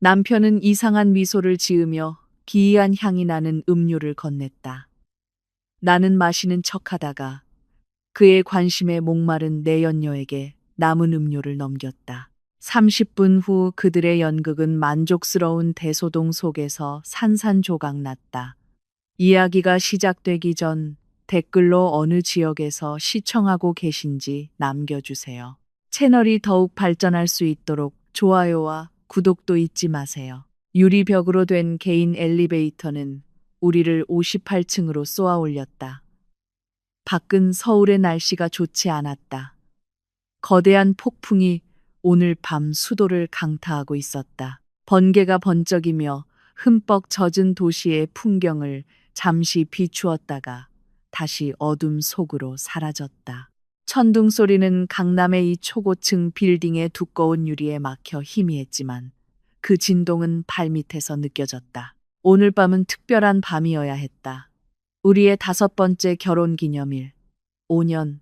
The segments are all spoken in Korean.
남편은 이상한 미소를 지으며 기이한 향이 나는 음료를 건넸다. 나는 마시는 척하다가 그의 관심에 목마른 내연녀에게 남은 음료를 넘겼다. 30분 후 그들의 연극은 만족스러운 대소동 속에서 산산조각 났다. 이야기가 시작되기 전 댓글로 어느 지역에서 시청하고 계신지 남겨주세요. 채널이 더욱 발전할 수 있도록 좋아요와 구독도 잊지 마세요. 유리벽으로 된 개인 엘리베이터는 우리를 58층으로 쏘아 올렸다. 밖은 서울의 날씨가 좋지 않았다. 거대한 폭풍이 오늘 밤 수도를 강타하고 있었다. 번개가 번쩍이며 흠뻑 젖은 도시의 풍경을 잠시 비추었다가 다시 어둠 속으로 사라졌다. 천둥 소리는 강남의 이 초고층 빌딩의 두꺼운 유리에 막혀 희미했지만 그 진동은 발밑에서 느껴졌다. 오늘 밤은 특별한 밤이어야 했다. 우리의 5번째 결혼 기념일. 5년.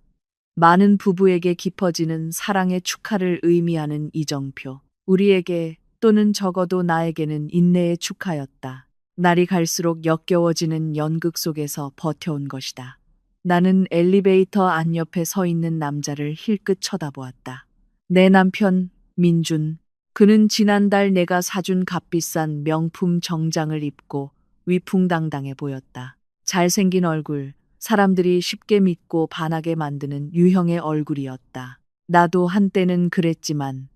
많은 부부에게 깊어지는 사랑의 축하를 의미하는 이정표. 우리에게 또는 적어도 나에게는 인내의 축하였다. 날이 갈수록 역겨워지는 연극 속에서 버텨온 것이다. 나는 엘리베이터 안 옆에 서 있는 남자를 힐끗 쳐다보았다. 내 남편, 민준. 그는 지난달 내가 사준 값비싼 명품 정장을 입고 위풍당당해 보였다. 잘생긴 얼굴, 사람들이 쉽게 믿고 반하게 만드는 유형의 얼굴이었다. 나도 한때는 그랬지만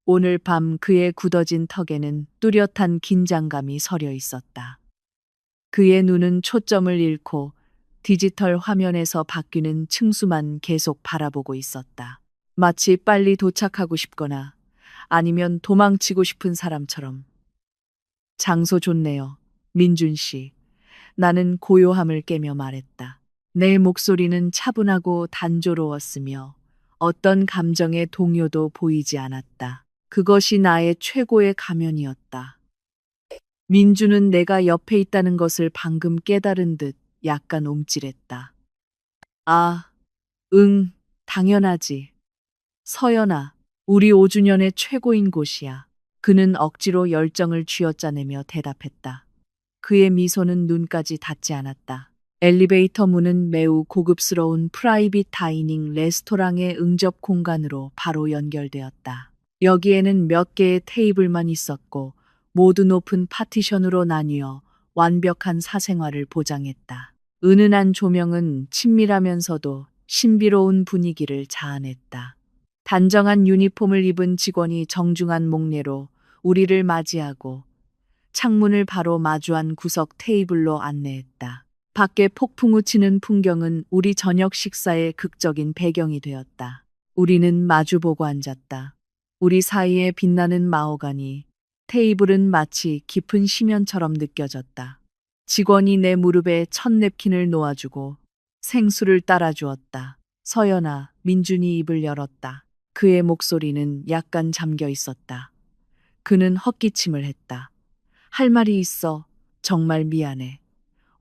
오늘 밤 그의 굳어진 턱에는 뚜렷한 긴장감이 서려 있었다. 그의 눈은 초점을 잃고 디지털 화면에서 바뀌는 층수만 계속 바라보고 있었다. 마치 빨리 도착하고 싶거나 아니면 도망치고 싶은 사람처럼. 장소 좋네요. 민준 씨. 나는 고요함을 깨며 말했다. 내 목소리는 차분하고 단조로웠으며 어떤 감정의 동요도 보이지 않았다. 그것이 나의 최고의 가면이었다. 민주는 내가 옆에 있다는 것을 방금 깨달은 듯 약간 움찔했다. 아, 응, 당연하지. 서연아, 우리 5주년의 최고인 곳이야. 그는 억지로 열정을 쥐어짜내며 대답했다. 그의 미소는 눈까지 닿지 않았다. 엘리베이터 문은 매우 고급스러운 프라이빗 다이닝 레스토랑의 응접 공간으로 바로 연결되었다. 여기에는 몇 개의 테이블만 있었고 모두 높은 파티션으로 나뉘어 완벽한 사생활을 보장했다. 은은한 조명은 친밀하면서도 신비로운 분위기를 자아냈다. 단정한 유니폼을 입은 직원이 정중한 목례로 우리를 맞이하고 창문을 바로 마주한 구석 테이블로 안내했다. 밖에 폭풍우 치는 풍경은 우리 저녁 식사의 극적인 배경이 되었다. 우리는 마주보고 앉았다. 우리 사이에 빛나는 마호가니 테이블은 마치 깊은 심연처럼 느껴졌다. 직원이 내 무릎에 첫 냅킨을 놓아주고 생수를 따라주었다. 서연아, 민준이 입을 열었다. 그의 목소리는 약간 잠겨 있었다. 그는 헛기침을 했다. 할 말이 있어. 정말 미안해.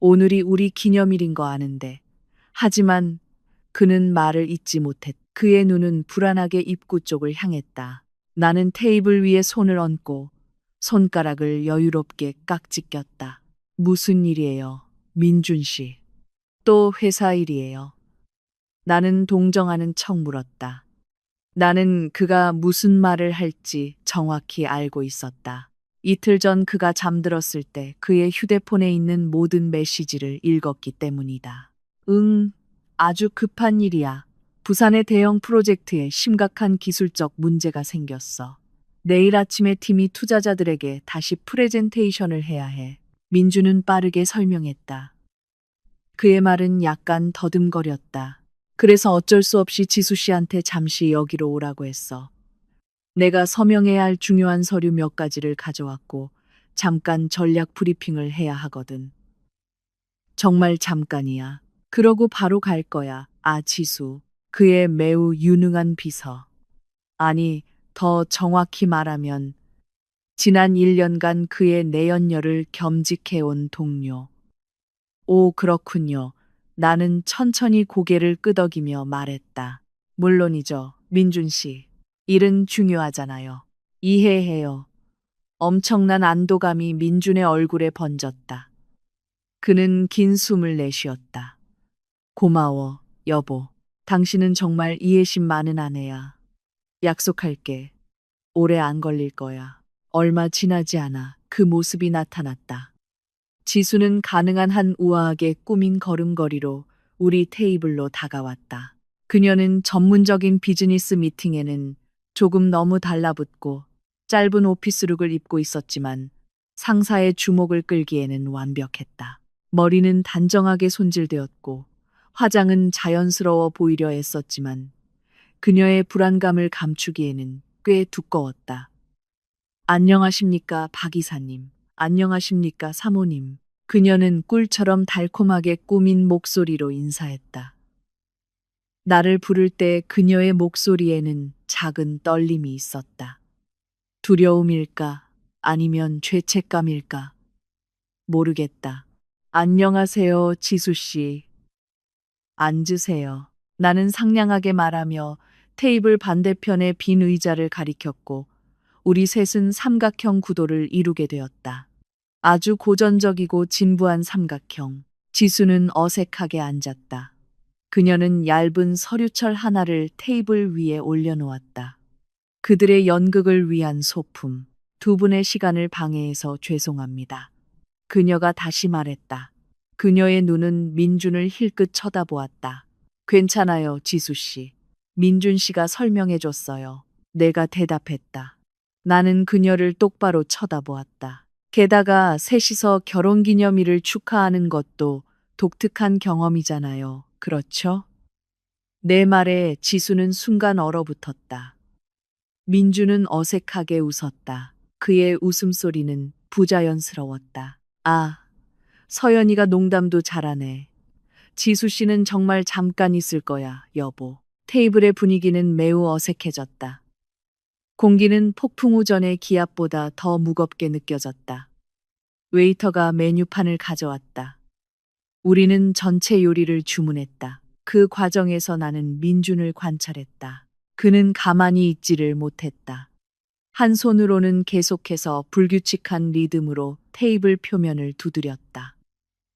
오늘이 우리 기념일인 거 아는데. 하지만 그는 말을 잇지 못했다. 그의 눈은 불안하게 입구 쪽을 향했다. 나는 테이블 위에 손을 얹고 손가락을 여유롭게 깍지 꼈다. 무슨 일이에요, 민준 씨? 또 회사 일이에요. 나는 동정하는 척 물었다. 나는 그가 무슨 말을 할지 정확히 알고 있었다. 이틀 전 그가 잠들었을 때 그의 휴대폰에 있는 모든 메시지를 읽었기 때문이다. 응, 아주 급한 일이야. 부산의 대형 프로젝트에 심각한 기술적 문제가 생겼어. 내일 아침에 팀이 투자자들에게 다시 프레젠테이션을 해야 해. 민주는 빠르게 설명했다. 그의 말은 약간 더듬거렸다. 그래서 어쩔 수 없이 지수 씨한테 잠시 여기로 오라고 했어. 내가 서명해야 할 중요한 서류 몇 가지를 가져왔고 잠깐 전략 브리핑을 해야 하거든. 정말 잠깐이야. 그러고 바로 갈 거야. 아, 지수. 그의 매우 유능한 비서. 아니, 더 정확히 말하면 지난 1년간 그의 내연녀를 겸직해온 동료. 오, 그렇군요. 나는 천천히 고개를 끄덕이며 말했다. 물론이죠, 민준 씨. 일은 중요하잖아요. 이해해요. 엄청난 안도감이 민준의 얼굴에 번졌다. 그는 긴 숨을 내쉬었다. 고마워, 여보. 당신은 정말 이해심 많은 아내야. 약속할게. 오래 안 걸릴 거야. 얼마 지나지 않아 그 모습이 나타났다. 지수는 가능한 한 우아하게 꾸민 걸음걸이로 우리 테이블로 다가왔다. 그녀는 전문적인 비즈니스 미팅에는 조금 너무 달라붙고 짧은 오피스룩을 입고 있었지만 상사의 주목을 끌기에는 완벽했다. 머리는 단정하게 손질되었고 화장은 자연스러워 보이려 애썼지만 그녀의 불안감을 감추기에는 꽤 두꺼웠다. 안녕하십니까, 박 이사님. 안녕하십니까, 사모님. 그녀는 꿀처럼 달콤하게 꾸민 목소리로 인사했다. 나를 부를 때 그녀의 목소리에는 작은 떨림이 있었다. 두려움일까? 아니면 죄책감일까? 모르겠다. 안녕하세요, 지수 씨. 앉으세요. 나는 상냥하게 말하며 테이블 반대편의 빈 의자를 가리켰고 우리 셋은 삼각형 구도를 이루게 되었다. 아주 고전적이고 진부한 삼각형. 지수는 어색하게 앉았다. 그녀는 얇은 서류철 하나를 테이블 위에 올려놓았다. 그들의 연극을 위한 소품. 두 분의 시간을 방해해서 죄송합니다. 그녀가 다시 말했다. 그녀의 눈은 민준을 힐끗 쳐다보았다. 괜찮아요, 지수 씨. 민준 씨가 설명해 줬어요. 내가 대답했다. 나는 그녀를 똑바로 쳐다보았다. 게다가 셋이서 결혼기념일을 축하하는 것도 독특한 경험이잖아요. 그렇죠? 내 말에 지수는 순간 얼어붙었다. 민주는 어색하게 웃었다. 그의 웃음소리는 부자연스러웠다. 아, 서연이가 농담도 잘하네. 지수 씨는 정말 잠깐 있을 거야, 여보. 테이블의 분위기는 매우 어색해졌다. 공기는 폭풍 우전의 기압보다 더 무겁게 느껴졌다. 웨이터가 메뉴판을 가져왔다. 우리는 전체 요리를 주문했다. 그 과정에서 나는 민준을 관찰했다. 그는 가만히 있지를 못했다. 한 손으로는 계속해서 불규칙한 리듬으로 테이블 표면을 두드렸다.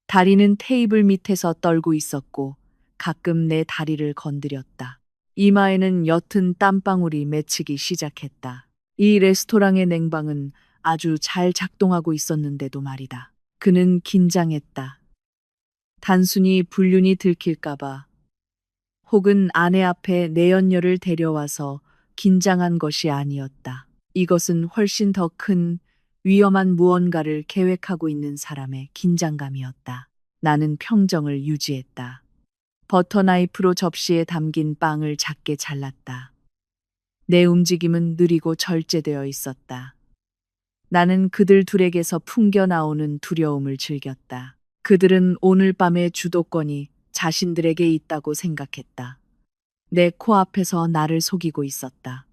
다리는 테이블 밑에서 떨고 있었고 가끔 내 다리를 건드렸다. 이마에는 옅은 땀방울이 맺히기 시작했다. 이 레스토랑의 냉방은 아주 잘 작동하고 있었는데도 말이다. 그는 긴장했다. 단순히 불륜이 들킬까봐 혹은 아내 앞에 내연녀를 데려와서 긴장한 것이 아니었다. 이것은 훨씬 더 큰 위험한 무언가를 계획하고 있는 사람의 긴장감이었다. 나는 평정을 유지했다. 버터 나이프로 접시에 담긴 빵을 작게 잘랐다. 내 움직임은 느리고 절제되어 있었다. 나는 그들 둘에게서 풍겨나오는 두려움을 즐겼다. 그들은 오늘 밤의 주도권이 자신들에게 있다고 생각했다. 내 코앞에서 나를 속이고 있었다.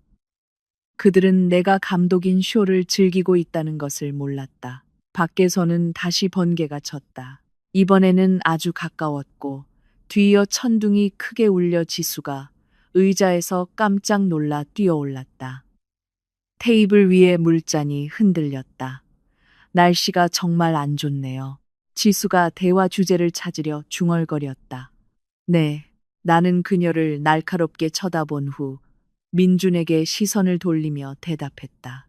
그들은 내가 감독인 쇼를 즐기고 있다는 것을 몰랐다. 밖에서는 다시 번개가 쳤다. 이번에는 아주 가까웠고 뒤이어 천둥이 크게 울려 지수가 의자에서 깜짝 놀라 뛰어올랐다. 테이블 위에 물잔이 흔들렸다. 날씨가 정말 안 좋네요. 지수가 대화 주제를 찾으려 중얼거렸다. 네, 나는 그녀를 날카롭게 쳐다본 후 민준에게 시선을 돌리며 대답했다.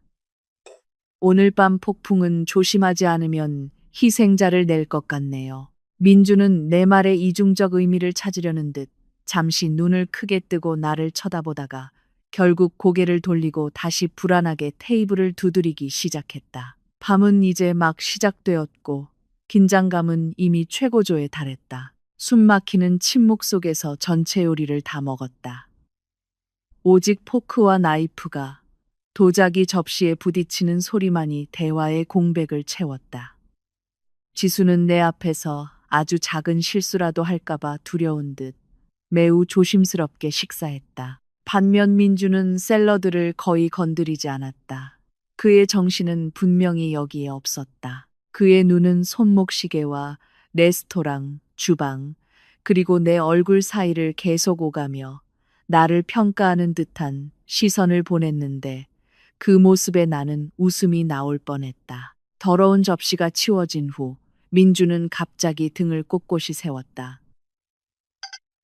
오늘 밤 폭풍은 조심하지 않으면 희생자를 낼 것 같네요. 민준은 내 말에 이중적 의미를 찾으려는 듯 잠시 눈을 크게 뜨고 나를 쳐다보다가 결국 고개를 돌리고 다시 불안하게 테이블을 두드리기 시작했다. 밤은 이제 막 시작되었고 긴장감은 이미 최고조에 달했다. 숨막히는 침묵 속에서 전체 요리를 다 먹었다. 오직 포크와 나이프가 도자기 접시에 부딪히는 소리만이 대화의 공백을 채웠다. 지수는 내 앞에서 아주 작은 실수라도 할까봐 두려운 듯 매우 조심스럽게 식사했다. 반면 민주는 샐러드를 거의 건드리지 않았다. 그의 정신은 분명히 여기에 없었다. 그의 눈은 손목시계와 레스토랑, 주방, 그리고 내 얼굴 사이를 계속 오가며 나를 평가하는 듯한 시선을 보냈는데 그 모습에 나는 웃음이 나올 뻔했다. 더러운 접시가 치워진 후 민주는 갑자기 등을 꼿꼿이 세웠다.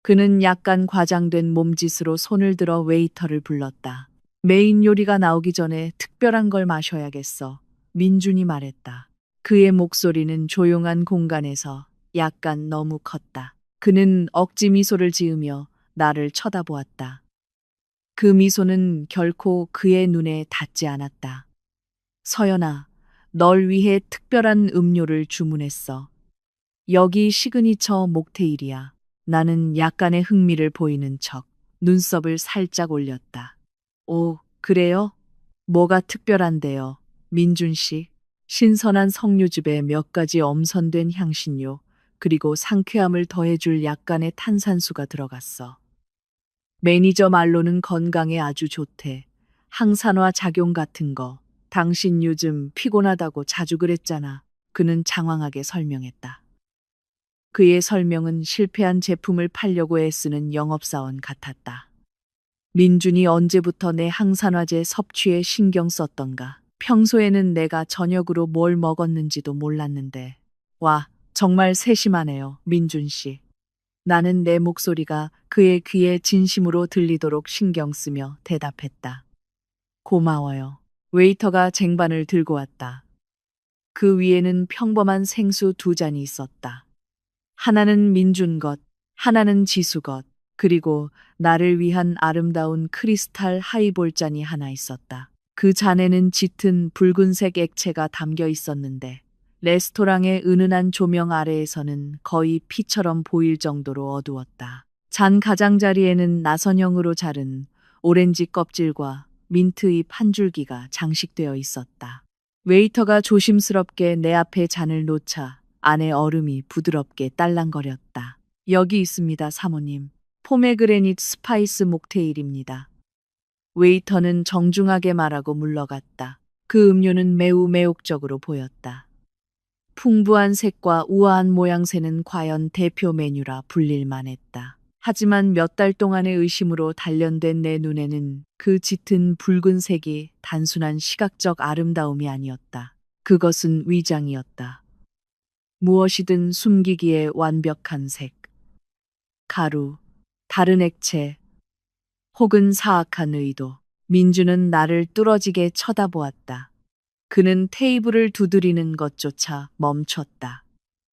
그는 약간 과장된 몸짓으로 손을 들어 웨이터를 불렀다. 메인 요리가 나오기 전에 특별한 걸 마셔야겠어. 민준이 말했다. 그의 목소리는 조용한 공간에서 약간 너무 컸다. 그는 억지 미소를 지으며 나를 쳐다보았다. 그 미소는 결코 그의 눈에 닿지 않았다. 서연아, 널 위해 특별한 음료를 주문했어. 여기 시그니처 목테일이야. 나는 약간의 흥미를 보이는 척 눈썹을 살짝 올렸다. 오, 그래요? 뭐가 특별한데요? 민준 씨. 신선한 석류즙에 몇 가지 엄선된 향신료, 그리고 상쾌함을 더해줄 약간의 탄산수가 들어갔어. 매니저 말로는 건강에 아주 좋대. 항산화 작용 같은 거. 당신 요즘 피곤하다고 자주 그랬잖아. 그는 장황하게 설명했다. 그의 설명은 실패한 제품을 팔려고 애쓰는 영업사원 같았다. 민준이 언제부터 내 항산화제 섭취에 신경 썼던가. 평소에는 내가 저녁으로 뭘 먹었는지도 몰랐는데. 와, 정말 세심하네요, 민준 씨. 나는 내 목소리가 그의 귀에 진심으로 들리도록 신경 쓰며 대답했다. 고마워요. 웨이터가 쟁반을 들고 왔다. 그 위에는 평범한 생수 두 잔이 있었다. 하나는 민준 것, 하나는 지수 것, 그리고 나를 위한 아름다운 크리스탈 하이볼 잔이 하나 있었다. 그 잔에는 짙은 붉은색 액체가 담겨 있었는데 레스토랑의 은은한 조명 아래에서는 거의 피처럼 보일 정도로 어두웠다. 잔 가장자리에는 나선형으로 자른 오렌지 껍질과 민트잎 한 줄기가 장식되어 있었다. 웨이터가 조심스럽게 내 앞에 잔을 놓자 안에 얼음이 부드럽게 딸랑거렸다. 여기 있습니다, 사모님. 포메그레닛 스파이스 목테일입니다. 웨이터는 정중하게 말하고 물러갔다. 그 음료는 매우 매혹적으로 보였다. 풍부한 색과 우아한 모양새는 과연 대표 메뉴라 불릴만 했다. 하지만 몇 달 동안의 의심으로 단련된 내 눈에는 그 짙은 붉은색이 단순한 시각적 아름다움이 아니었다. 그것은 위장이었다. 무엇이든 숨기기에 완벽한 색, 가루, 다른 액체, 혹은 사악한 의도. 민주는 나를 뚫어지게 쳐다보았다. 그는 테이블을 두드리는 것조차 멈췄다.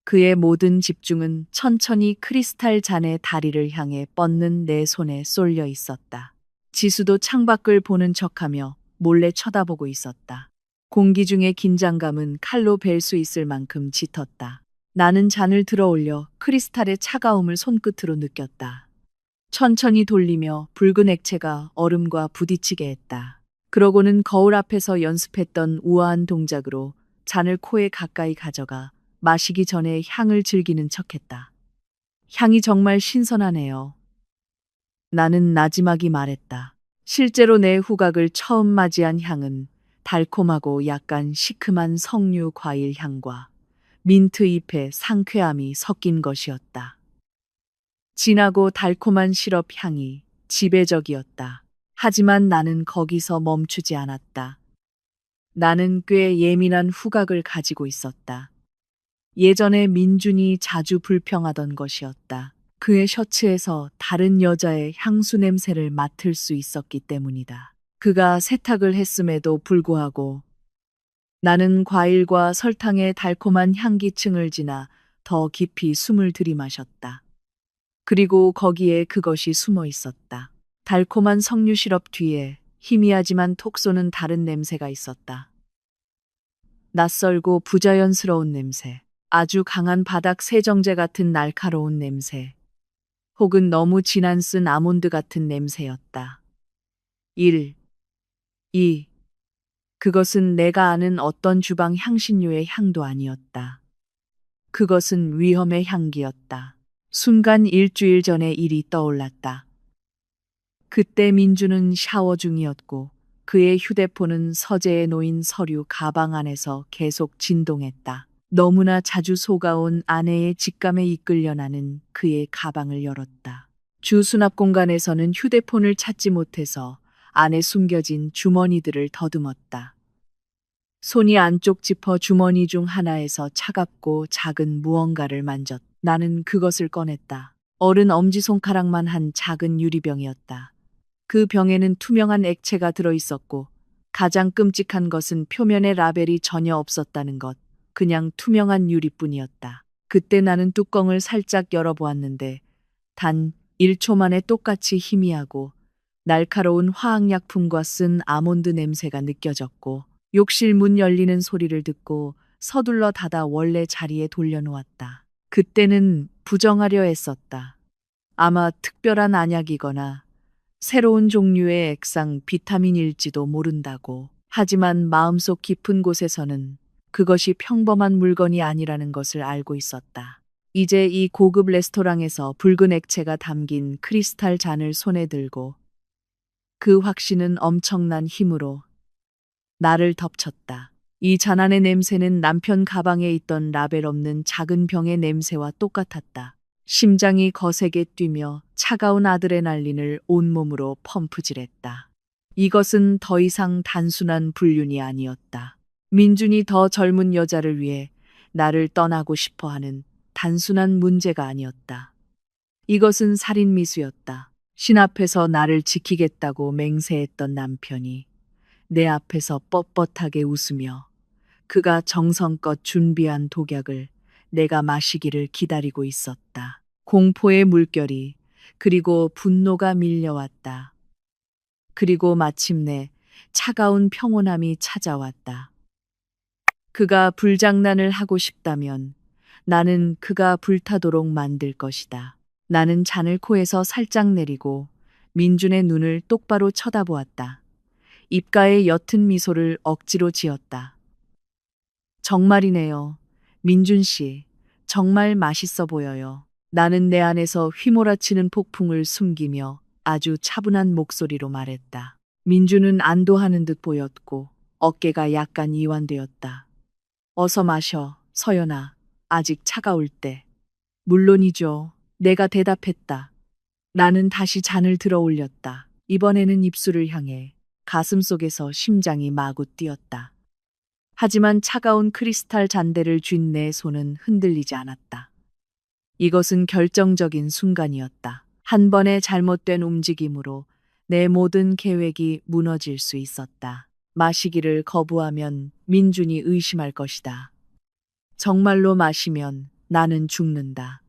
그의 모든 집중은 천천히 크리스탈 잔의 다리를 향해 뻗는 내 손에 쏠려 있었다. 지수도 창밖을 보는 척하며 몰래 쳐다보고 있었다. 공기 중의 긴장감은 칼로 벨 수 있을 만큼 짙었다. 나는 잔을 들어 올려 크리스탈의 차가움을 손끝으로 느꼈다. 천천히 돌리며 붉은 액체가 얼음과 부딪히게 했다. 그러고는 거울 앞에서 연습했던 우아한 동작으로 잔을 코에 가까이 가져가 마시기 전에 향을 즐기는 척했다. 향이 정말 신선하네요. 나는 나지막이 말했다. 실제로 내 후각을 처음 맞이한 향은 달콤하고 약간 시큼한 석류 과일 향과 민트 잎의 상쾌함이 섞인 것이었다. 진하고 달콤한 시럽 향이 지배적이었다. 하지만 나는 거기서 멈추지 않았다. 나는 꽤 예민한 후각을 가지고 있었다. 예전에 민준이 자주 불평하던 것이었다. 그의 셔츠에서 다른 여자의 향수 냄새를 맡을 수 있었기 때문이다. 그가 세탁을 했음에도 불구하고 나는 과일과 설탕의 달콤한 향기층을 지나 더 깊이 숨을 들이마셨다. 그리고 거기에 그것이 숨어 있었다. 달콤한 석류 시럽 뒤에 희미하지만 톡 쏘는 다른 냄새가 있었다. 낯설고 부자연스러운 냄새, 아주 강한 바닥 세정제 같은 날카로운 냄새, 혹은 너무 진한 쓴 아몬드 같은 냄새였다. 1. 2. 그것은 내가 아는 어떤 주방 향신료의 향도 아니었다. 그것은 위험의 향기였다. 순간 일주일 전의 일이 떠올랐다. 그때 민주는 샤워 중이었고 그의 휴대폰은 서재에 놓인 서류 가방 안에서 계속 진동했다. 너무나 자주 속아온 아내의 직감에 이끌려 나는 그의 가방을 열었다. 주 수납 공간에서는 휴대폰을 찾지 못해서 안에 숨겨진 주머니들을 더듬었다. 손이 안쪽 지퍼 주머니 중 하나에서 차갑고 작은 무언가를 만졌. 나는 그것을 꺼냈다. 어른 엄지손가락만 한 작은 유리병이었다. 그 병에는 투명한 액체가 들어있었고 가장 끔찍한 것은 표면에 라벨이 전혀 없었다는 것. 그냥 투명한 유리뿐이었다. 그때 나는 뚜껑을 살짝 열어보았는데 단 1초 만에 똑같이 희미하고 날카로운 화학약품과 쓴 아몬드 냄새가 느껴졌고 욕실 문 열리는 소리를 듣고 서둘러 닫아 원래 자리에 돌려놓았다. 그때는 부정하려 했었다. 아마 특별한 안약이거나 새로운 종류의 액상 비타민일지도 모른다고. 하지만 마음속 깊은 곳에서는 그것이 평범한 물건이 아니라는 것을 알고 있었다. 이제 이 고급 레스토랑에서 붉은 액체가 담긴 크리스탈 잔을 손에 들고 그 확신은 엄청난 힘으로 나를 덮쳤다. 이 잔 안의 냄새는 남편 가방에 있던 라벨 없는 작은 병의 냄새와 똑같았다. 심장이 거세게 뛰며 차가운 아드레날린을 온몸으로 펌프질했다. 이것은 더 이상 단순한 불륜이 아니었다. 민준이 더 젊은 여자를 위해 나를 떠나고 싶어 하는 단순한 문제가 아니었다. 이것은 살인 미수였다. 신 앞에서 나를 지키겠다고 맹세했던 남편이 내 앞에서 뻣뻣하게 웃으며 그가 정성껏 준비한 독약을 내가 마시기를 기다리고 있었다. 공포의 물결이 그리고 분노가 밀려왔다. 그리고 마침내 차가운 평온함이 찾아왔다. 그가 불장난을 하고 싶다면 나는 그가 불타도록 만들 것이다. 나는 잔을 코에서 살짝 내리고 민준의 눈을 똑바로 쳐다보았다. 입가에 옅은 미소를 억지로 지었다. 정말이네요. 민준 씨, 정말 맛있어 보여요. 나는 내 안에서 휘몰아치는 폭풍을 숨기며 아주 차분한 목소리로 말했다. 민준은 안도하는 듯 보였고 어깨가 약간 이완되었다. 어서 마셔, 서연아. 아직 차가울 때. 물론이죠. 내가 대답했다. 나는 다시 잔을 들어 올렸다. 이번에는 입술을 향해 가슴속에서 심장이 마구 뛰었다. 하지만 차가운 크리스탈 잔대를 쥔 내 손은 흔들리지 않았다. 이것은 결정적인 순간이었다. 한 번의 잘못된 움직임으로 내 모든 계획이 무너질 수 있었다. 마시기를 거부하면 민준이 의심할 것이다. 정말로 마시면 나는 죽는다.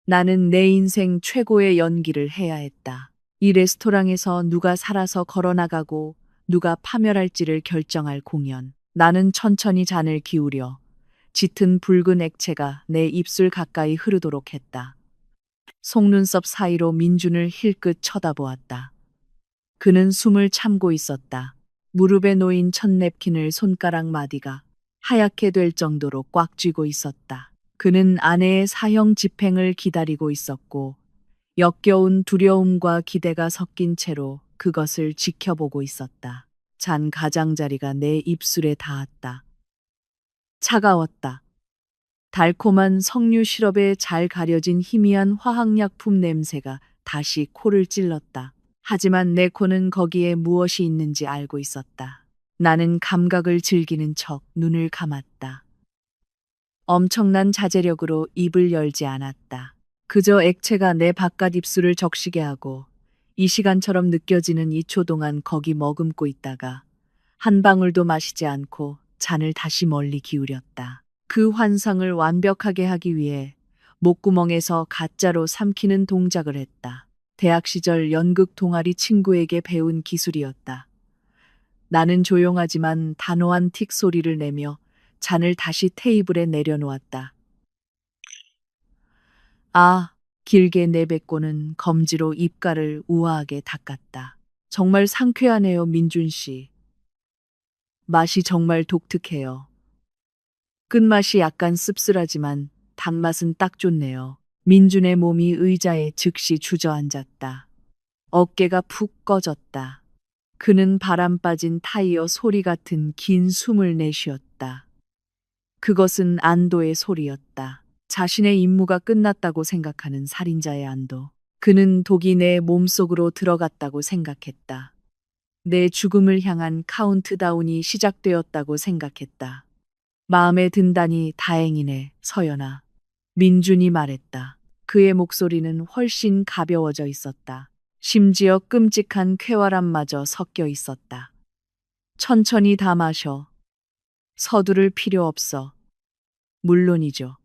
나는 내 인생 최고의 연기를 해야 했다. 이 레스토랑에서 누가 살아서 걸어나가고 누가 파멸할지를 결정할 공연. 나는 천천히 잔을 기울여 짙은 붉은 액체가 내 입술 가까이 흐르도록 했다. 속눈썹 사이로 민준을 힐끗 쳐다보았다. 그는 숨을 참고 있었다. 무릎에 놓인 첫 냅킨을 손가락 마디가 하얗게 될 정도로 꽉 쥐고 있었다. 그는 아내의 사형 집행을 기다리고 있었고 역겨운 두려움과 기대가 섞인 채로 그것을 지켜보고 있었다. 잔 가장자리가 내 입술에 닿았다. 차가웠다. 달콤한 석류 시럽에 잘 가려진 희미한 화학약품 냄새가 다시 코를 찔렀다. 하지만 내 코는 거기에 무엇이 있는지 알고 있었다. 나는 감각을 즐기는 척 눈을 감았다. 엄청난 자제력으로 입을 열지 않았다. 그저 액체가 내 바깥 입술을 적시게 하고 이 시간처럼 느껴지는 2초 동안 거기 머금고 있다가 한 방울도 마시지 않고 잔을 다시 멀리 기울였다. 그 환상을 완벽하게 하기 위해 목구멍에서 가짜로 삼키는 동작을 했다. 대학 시절 연극 동아리 친구에게 배운 기술이었다. 나는 조용하지만 단호한 틱 소리를 내며 잔을 다시 테이블에 내려놓았다. 아, 길게 내뱉고는 검지로 입가를 우아하게 닦았다. 정말 상쾌하네요, 민준 씨. 맛이 정말 독특해요. 끝맛이 약간 씁쓸하지만 단맛은 딱 좋네요. 민준의 몸이 의자에 즉시 주저앉았다. 어깨가 푹 꺼졌다. 그는 바람 빠진 타이어 소리 같은 긴 숨을 내쉬었다. 그것은 안도의 소리였다. 자신의 임무가 끝났다고 생각하는 살인자의 안도. 그는 독이 내 몸속으로 들어갔다고 생각했다. 내 죽음을 향한 카운트다운이 시작되었다고 생각했다. 마음에 든다니 다행이네, 서연아. 민준이 말했다. 그의 목소리는 훨씬 가벼워져 있었다. 심지어 끔찍한 쾌활함마저 섞여 있었다. 천천히 다 마셔. 서두를 필요 없어. 물론이죠.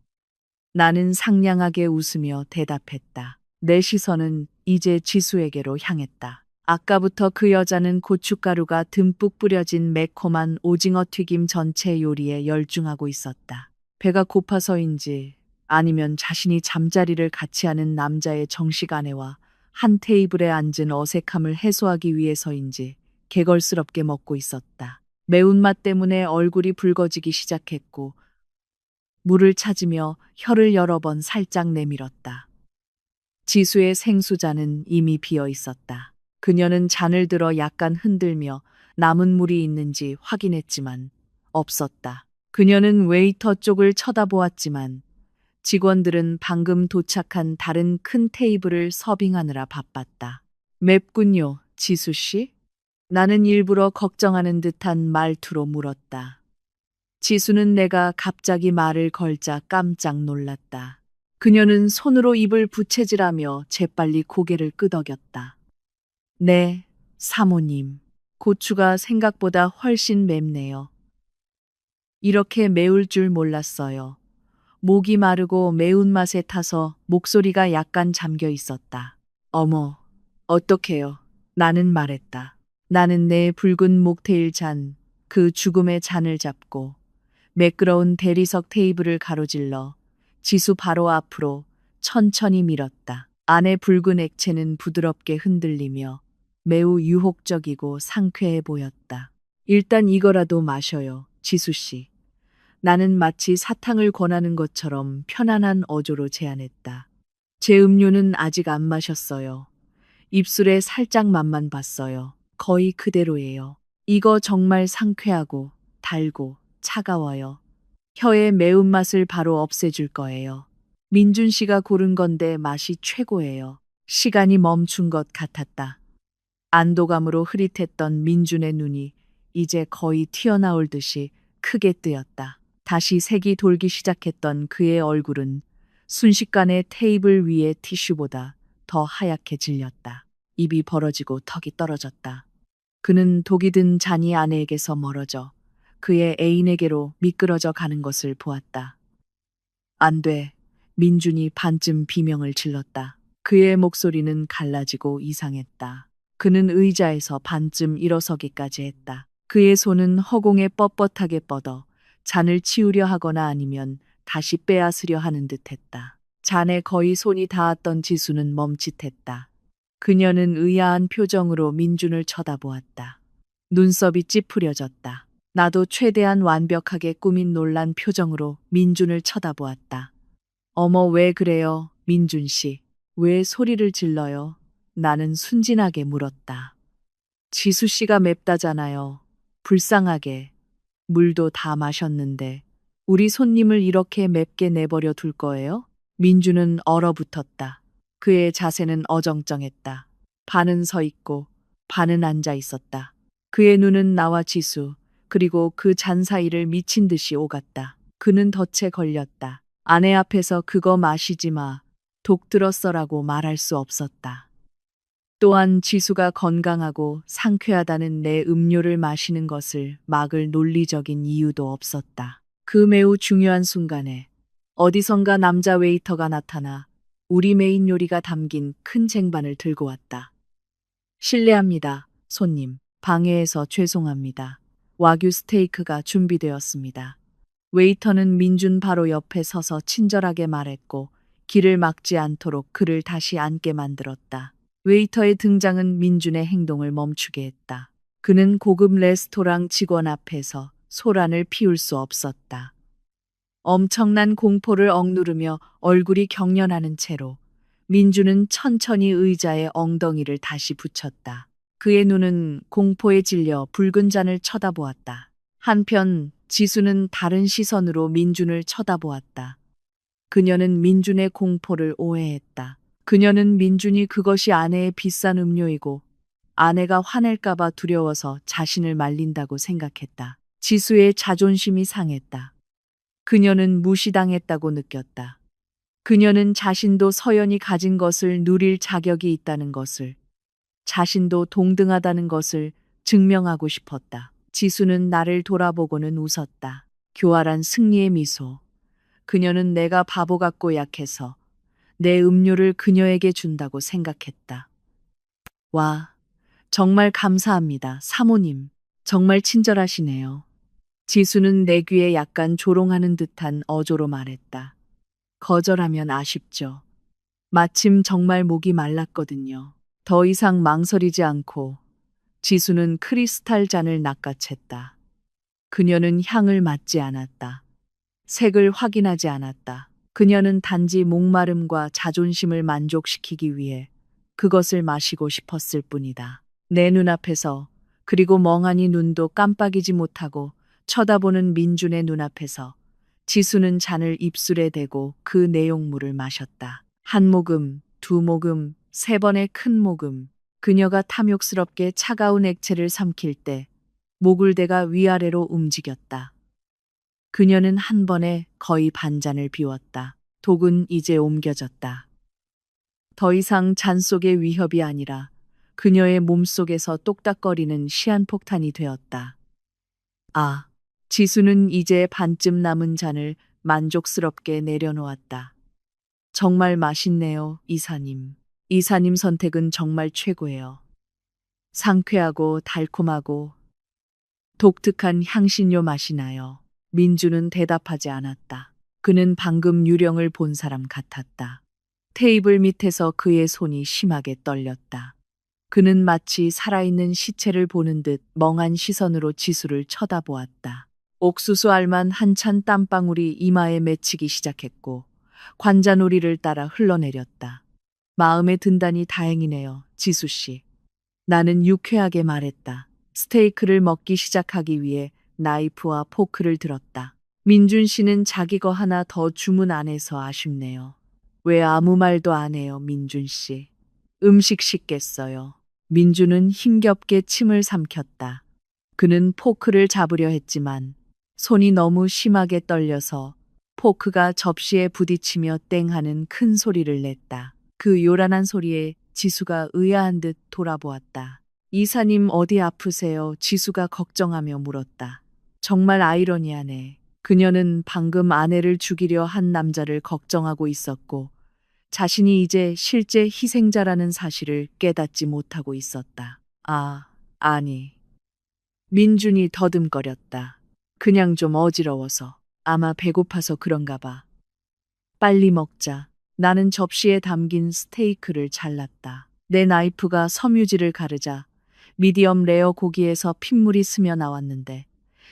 나는 상냥하게 웃으며 대답했다. 내 시선은 이제 지수에게로 향했다. 아까부터 그 여자는 고춧가루가 듬뿍 뿌려진 매콤한 오징어 튀김 전체 요리에 열중하고 있었다. 배가 고파서인지 아니면 자신이 잠자리를 같이 하는 남자의 정식 아내와 한 테이블에 앉은 어색함을 해소하기 위해서인지 개걸스럽게 먹고 있었다. 매운맛 때문에 얼굴이 붉어지기 시작했고 물을 찾으며 혀를 여러 번 살짝 내밀었다. 지수의 생수잔은 이미 비어 있었다. 그녀는 잔을 들어 약간 흔들며 남은 물이 있는지 확인했지만 없었다. 그녀는 웨이터 쪽을 쳐다보았지만 직원들은 방금 도착한 다른 큰 테이블을 서빙하느라 바빴다. 맵군요, 지수 씨? 나는 일부러 걱정하는 듯한 말투로 물었다. 지수는 내가 갑자기 말을 걸자 깜짝 놀랐다. 그녀는 손으로 입을 부채질하며 재빨리 고개를 끄덕였다. 네, 사모님. 고추가 생각보다 훨씬 맵네요. 이렇게 매울 줄 몰랐어요. 목이 마르고 매운맛에 타서 목소리가 약간 잠겨 있었다. 어머, 어떡해요. 나는 말했다. 나는 내 붉은 목테일 잔, 그 죽음의 잔을 잡고 매끄러운 대리석 테이블을 가로질러 지수 바로 앞으로 천천히 밀었다. 안의 붉은 액체는 부드럽게 흔들리며 매우 유혹적이고 상쾌해 보였다. 일단 이거라도 마셔요, 지수 씨. 나는 마치 사탕을 권하는 것처럼 편안한 어조로 제안했다. 제 음료는 아직 안 마셨어요. 입술에 살짝 맛만 봤어요. 거의 그대로예요. 이거 정말 상쾌하고 달고 차가워요. 혀의 매운맛을 바로 없애줄 거예요. 민준 씨가 고른 건데 맛이 최고예요. 시간이 멈춘 것 같았다. 안도감으로 흐릿했던 민준의 눈이 이제 거의 튀어나올 듯이 크게 뜨였다. 다시 색이 돌기 시작했던 그의 얼굴은 순식간에 테이블 위의 티슈보다 더 하얗게 질렸다. 입이 벌어지고 턱이 떨어졌다. 그는 독이 든 잔이 아내에게서 멀어져 그의 애인에게로 미끄러져 가는 것을 보았다. 안 돼. 민준이 반쯤 비명을 질렀다. 그의 목소리는 갈라지고 이상했다. 그는 의자에서 반쯤 일어서기까지 했다. 그의 손은 허공에 뻣뻣하게 뻗어 잔을 치우려 하거나 아니면 다시 빼앗으려 하는 듯했다. 잔에 거의 손이 닿았던 지수는 멈칫했다. 그녀는 의아한 표정으로 민준을 쳐다보았다. 눈썹이 찌푸려졌다. 나도 최대한 완벽하게 꾸민 놀란 표정으로 민준을 쳐다보았다. 어머, 왜 그래요, 민준 씨? 왜 소리를 질러요? 나는 순진하게 물었다. 지수 씨가 맵다잖아요. 불쌍하게. 물도 다 마셨는데 우리 손님을 이렇게 맵게 내버려 둘 거예요? 민준은 얼어붙었다. 그의 자세는 어정쩡했다. 반은 서 있고 반은 앉아 있었다. 그의 눈은 나와 지수, 그리고 그 잔 사이를 미친 듯이 오갔다. 그는 덫에 걸렸다. 아내 앞에서 그거 마시지 마. 독 들었어라고 말할 수 없었다. 또한 지수가 건강하고 상쾌하다는 내 음료를 마시는 것을 막을 논리적인 이유도 없었다. 그 매우 중요한 순간에 어디선가 남자 웨이터가 나타나 우리 메인 요리가 담긴 큰 쟁반을 들고 왔다. 실례합니다, 손님. 방해해서 죄송합니다. 와규 스테이크가 준비되었습니다. 웨이터는 민준 바로 옆에 서서 친절하게 말했고 길을 막지 않도록 그를 다시 앉게 만들었다. 웨이터의 등장은 민준의 행동을 멈추게 했다. 그는 고급 레스토랑 직원 앞에서 소란을 피울 수 없었다. 엄청난 공포를 억누르며 얼굴이 경련하는 채로 민준은 천천히 의자에 엉덩이를 다시 붙였다. 그의 눈은 공포에 질려 붉은 잔을 쳐다보았다. 한편 지수는 다른 시선으로 민준을 쳐다보았다. 그녀는 민준의 공포를 오해했다. 그녀는 민준이 그것이 아내의 비싼 음료이고 아내가 화낼까봐 두려워서 자신을 말린다고 생각했다. 지수의 자존심이 상했다. 그녀는 무시당했다고 느꼈다. 그녀는 자신도 서연이 가진 것을 누릴 자격이 있다는 것을, 자신도 동등하다는 것을 증명하고 싶었다. 지수는 나를 돌아보고는 웃었다. 교활한 승리의 미소. 그녀는 내가 바보 같고 약해서 내 음료를 그녀에게 준다고 생각했다. 와, 정말 감사합니다, 사모님. 정말 친절하시네요. 지수는 내 귀에 약간 조롱하는 듯한 어조로 말했다. 거절하면 아쉽죠. 마침 정말 목이 말랐거든요. 더 이상 망설이지 않고 지수는 크리스탈 잔을 낚아챘다. 그녀는 향을 맡지 않았다. 색을 확인하지 않았다. 그녀는 단지 목마름과 자존심을 만족시키기 위해 그것을 마시고 싶었을 뿐이다. 내 눈앞에서, 그리고 멍하니 눈도 깜빡이지 못하고 쳐다보는 민준의 눈앞에서 지수는 잔을 입술에 대고 그 내용물을 마셨다. 한 모금, 두 모금, 세 번의 큰 모금. 그녀가 탐욕스럽게 차가운 액체를 삼킬 때 모굴대가 위아래로 움직였다. 그녀는 한 번에 거의 반잔을 비웠다. 독은 이제 옮겨졌다. 더 이상 잔 속의 위협이 아니라 그녀의 몸속에서 똑딱거리는 시한폭탄이 되었다. 아, 지수는 이제 반쯤 남은 잔을 만족스럽게 내려놓았다. 정말 맛있네요, 이사님. 이사님 선택은 정말 최고예요. 상쾌하고 달콤하고 독특한 향신료 맛이 나요. 민주는 대답하지 않았다. 그는 방금 유령을 본 사람 같았다. 테이블 밑에서 그의 손이 심하게 떨렸다. 그는 마치 살아있는 시체를 보는 듯 멍한 시선으로 지수를 쳐다보았다. 옥수수 알만 한 찬 땀방울이 이마에 맺히기 시작했고 관자놀이를 따라 흘러내렸다. 마음에 든다니 다행이네요, 지수 씨. 나는 유쾌하게 말했다. 스테이크를 먹기 시작하기 위해 나이프와 포크를 들었다. 민준 씨는 자기 거 하나 더 주문 안 해서 아쉽네요. 왜 아무 말도 안 해요, 민준 씨. 음식 식겠어요. 민준은 힘겹게 침을 삼켰다. 그는 포크를 잡으려 했지만 손이 너무 심하게 떨려서 포크가 접시에 부딪히며 땡 하는 큰 소리를 냈다. 그 요란한 소리에 지수가 의아한 듯 돌아보았다. 이사님 어디 아프세요? 지수가 걱정하며 물었다. 정말 아이러니하네. 그녀는 방금 아내를 죽이려 한 남자를 걱정하고 있었고 자신이 이제 실제 희생자라는 사실을 깨닫지 못하고 있었다. 아, 아니. 민준이 더듬거렸다. 그냥 좀 어지러워서. 아마 배고파서 그런가 봐. 빨리 먹자. 나는 접시에 담긴 스테이크를 잘랐다. 내 나이프가 섬유질을 가르자 미디엄 레어 고기에서 핏물이 스며 나왔는데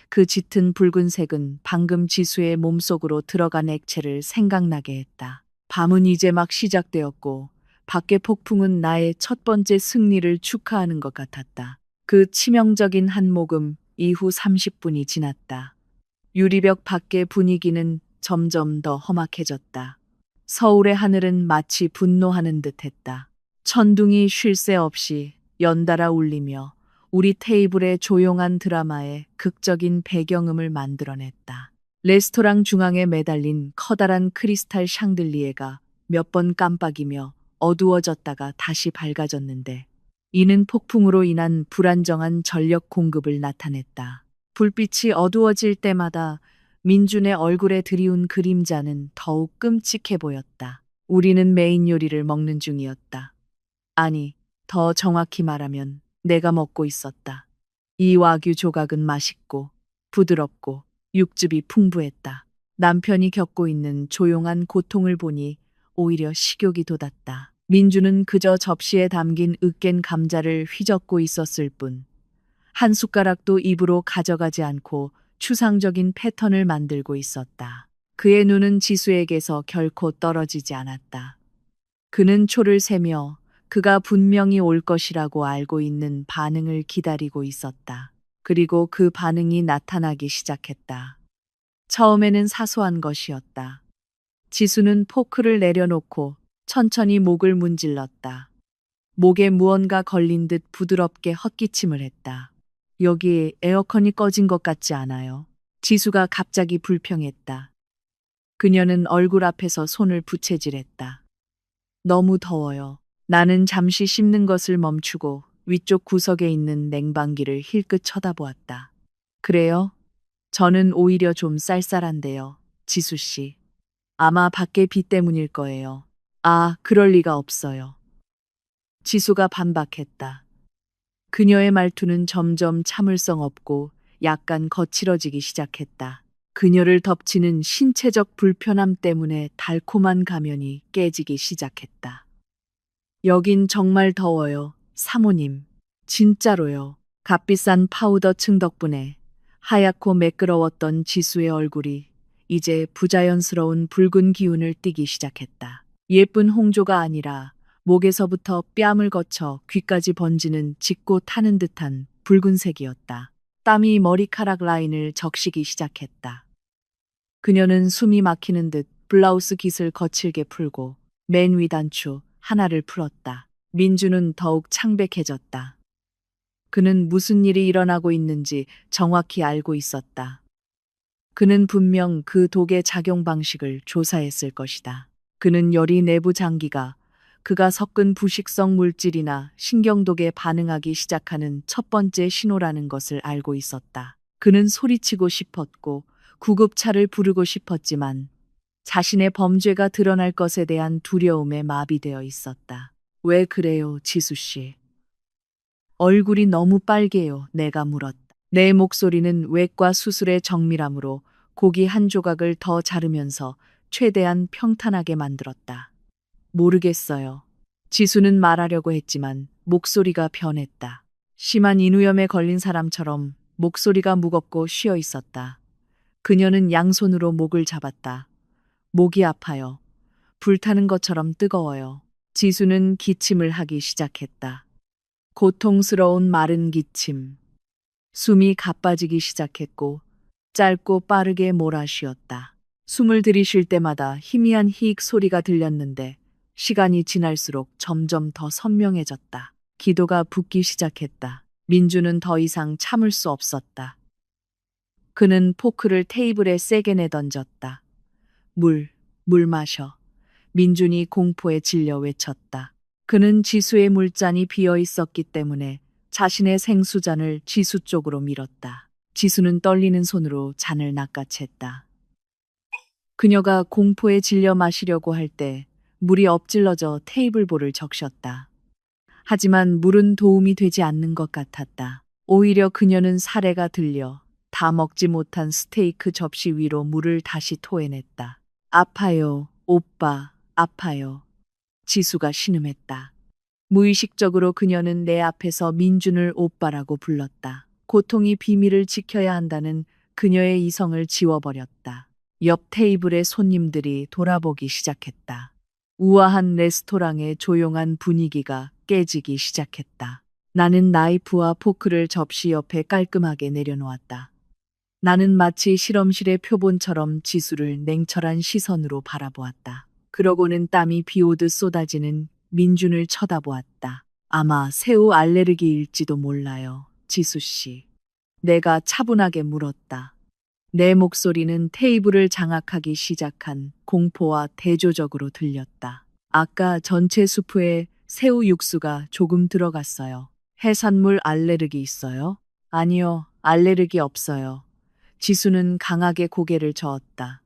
그 짙은 붉은색은 방금 지수의 몸속으로 들어간 액체를 생각나게 했다. 밤은 이제 막 시작되었고 밖의 폭풍은 나의 첫 번째 승리를 축하하는 것 같았다. 그 치명적인 한 모금 이후 30분이 지났다. 유리벽 밖의 분위기는 점점 더 험악해졌다. 서울의 하늘은 마치 분노하는 듯했다. 천둥이 쉴 새 없이 연달아 울리며 우리 테이블의 조용한 드라마에 극적인 배경음을 만들어냈다. 레스토랑 중앙에 매달린 커다란 크리스탈 샹들리에가 몇 번 깜빡이며 어두워졌다가 다시 밝아졌는데 이는 폭풍으로 인한 불안정한 전력 공급을 나타냈다. 불빛이 어두워질 때마다 민준의 얼굴에 드리운 그림자는 더욱 끔찍해 보였다. 우리는 메인 요리를 먹는 중이었다. 아니, 더 정확히 말하면 내가 먹고 있었다. 이 와규 조각은 맛있고 부드럽고 육즙이 풍부했다. 남편이 겪고 있는 조용한 고통을 보니 오히려 식욕이 돋았다. 민주는 그저 접시에 담긴 으깬 감자를 휘젓고 있었을 뿐 한 숟가락도 입으로 가져가지 않고 추상적인 패턴을 만들고 있었다. 그의 눈은 지수에게서 결코 떨어지지 않았다. 그는 초를 세며 그가 분명히 올 것이라고 알고 있는 반응을 기다리고 있었다. 그리고 그 반응이 나타나기 시작했다. 처음에는 사소한 것이었다. 지수는 포크를 내려놓고 천천히 목을 문질렀다. 목에 무언가 걸린 듯 부드럽게 헛기침을 했다. 여기 에어컨이 꺼진 것 같지 않아요? 지수가 갑자기 불평했다. 그녀는 얼굴 앞에서 손을 부채질했다. 너무 더워요. 나는 잠시 씹는 것을 멈추고 위쪽 구석에 있는 냉방기를 힐끗 쳐다보았다. 그래요? 저는 오히려 좀 쌀쌀한데요. 지수 씨. 아마 밖에 비 때문일 거예요. 아, 그럴 리가 없어요. 지수가 반박했다. 그녀의 말투는 점점 참을성 없고 약간 거칠어지기 시작했다. 그녀를 덮치는 신체적 불편함 때문에 달콤한 가면이 깨지기 시작했다. 여긴 정말 더워요, 사모님. 진짜로요. 값비싼 파우더 층 덕분에 하얗고 매끄러웠던 지수의 얼굴이 이제 부자연스러운 붉은 기운을 띠기 시작했다. 예쁜 홍조가 아니라 목에서부터 뺨을 거쳐 귀까지 번지는 짙고 타는 듯한 붉은색이었다. 땀이 머리카락 라인을 적시기 시작했다. 그녀는 숨이 막히는 듯 블라우스 깃을 거칠게 풀고 맨 위 단추 하나를 풀었다. 민주는 더욱 창백해졌다. 그는 무슨 일이 일어나고 있는지 정확히 알고 있었다. 그는 분명 그 독의 작용 방식을 조사했을 것이다. 그는 열이 내부 장기가 그가 섞은 부식성 물질이나 신경독에 반응하기 시작하는 첫 번째 신호라는 것을 알고 있었다. 그는 소리치고 싶었고 구급차를 부르고 싶었지만 자신의 범죄가 드러날 것에 대한 두려움에 마비되어 있었다. 왜 그래요, 지수 씨? 얼굴이 너무 빨개요, 내가 물었다. 내 목소리는 외과 수술의 정밀함으로 고기 한 조각을 더 자르면서 최대한 평탄하게 만들었다. 모르겠어요. 지수는 말하려고 했지만 목소리가 변했다. 심한 인후염에 걸린 사람처럼 목소리가 무겁고 쉬어 있었다. 그녀는 양손으로 목을 잡았다. 목이 아파요. 불타는 것처럼 뜨거워요. 지수는 기침을 하기 시작했다. 고통스러운 마른 기침. 숨이 가빠지기 시작했고 짧고 빠르게 몰아쉬었다. 숨을 들이쉴 때마다 희미한 히익 소리가 들렸는데 시간이 지날수록 점점 더 선명해졌다. 기도가 붓기 시작했다. 민주는 더 이상 참을 수 없었다. 그는 포크를 테이블에 세게 내던졌다. 물 마셔. 민준이 공포에 질려 외쳤다. 그는 지수의 물잔이 비어 있었기 때문에 자신의 생수잔을 지수 쪽으로 밀었다. 지수는 떨리는 손으로 잔을 낚아챘다. 그녀가 공포에 질려 마시려고 할 때 물이 엎질러져 테이블볼을 적셨다. 하지만 물은 도움이 되지 않는 것 같았다. 오히려 그녀는 사레가 들려 다 먹지 못한 스테이크 접시 위로 물을 다시 토해냈다. 아파요, 오빠, 아파요. 지수가 신음했다. 무의식적으로 그녀는 내 앞에서 민준을 오빠라고 불렀다. 고통이 비밀을 지켜야 한다는 그녀의 이성을 지워버렸다. 옆 테이블의 손님들이 돌아보기 시작했다. 우아한 레스토랑의 조용한 분위기가 깨지기 시작했다. 나는 나이프와 포크를 접시 옆에 깔끔하게 내려놓았다. 나는 마치 실험실의 표본처럼 지수를 냉철한 시선으로 바라보았다. 그러고는 땀이 비오듯 쏟아지는 민준을 쳐다보았다. 아마 새우 알레르기일지도 몰라요, 지수 씨. 내가 차분하게 물었다. 내 목소리는 테이블을 장악하기 시작한 공포와 대조적으로 들렸다. 아까 전체 수프에 새우 육수가 조금 들어갔어요. 해산물 알레르기 있어요? 아니요, 알레르기 없어요. 지수는 강하게 고개를 저었다.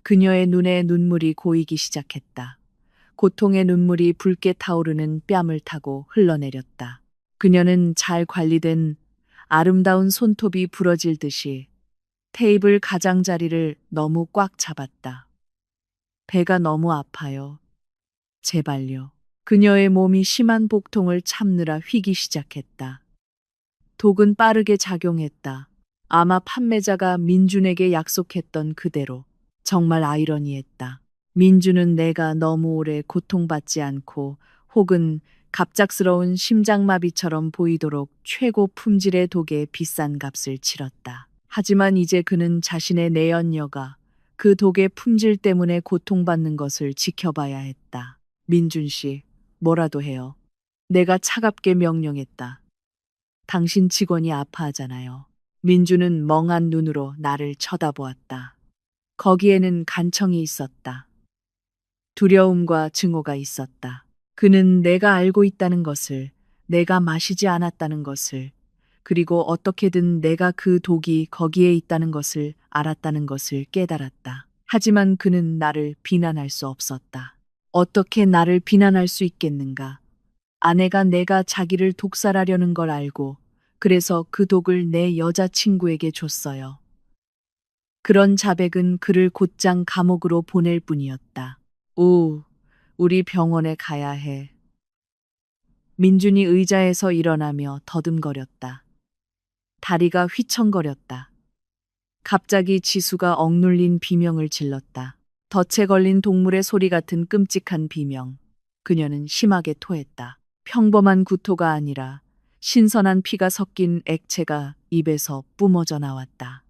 그녀의 눈에 눈물이 고이기 시작했다. 고통의 눈물이 붉게 타오르는 뺨을 타고 흘러내렸다. 그녀는 잘 관리된 아름다운 손톱이 부러질 듯이 테이블 가장자리를 너무 꽉 잡았다. 배가 너무 아파요. 제발요. 그녀의 몸이 심한 복통을 참느라 휘기 시작했다. 독은 빠르게 작용했다. 아마 판매자가 민준에게 약속했던 그대로. 정말 아이러니했다. 민준은 내가 너무 오래 고통받지 않고 혹은 갑작스러운 심장마비처럼 보이도록 최고 품질의 독에 비싼 값을 치렀다. 하지만 이제 그는 자신의 내연녀가 그 독의 품질 때문에 고통받는 것을 지켜봐야 했다. 민준 씨, 뭐라도 해요. 내가 차갑게 명령했다. 당신 직원이 아파하잖아요. 민주는 멍한 눈으로 나를 쳐다보았다. 거기에는 간청이 있었다. 두려움과 증오가 있었다. 그는 내가 알고 있다는 것을, 내가 마시지 않았다는 것을, 그리고 어떻게든 내가 그 독이 거기에 있다는 것을 알았다는 것을 깨달았다. 하지만 그는 나를 비난할 수 없었다. 어떻게 나를 비난할 수 있겠는가? 아내가 내가 자기를 독살하려는 걸 알고 그래서 그 독을 내 여자친구에게 줬어요. 그런 자백은 그를 곧장 감옥으로 보낼 뿐이었다. 오, 우리 병원에 가야 해. 민준이 의자에서 일어나며 더듬거렸다. 다리가 휘청거렸다. 갑자기 지수가 억눌린 비명을 질렀다. 덫에 걸린 동물의 소리 같은 끔찍한 비명. 그녀는 심하게 토했다. 평범한 구토가 아니라 신선한 피가 섞인 액체가 입에서 뿜어져 나왔다.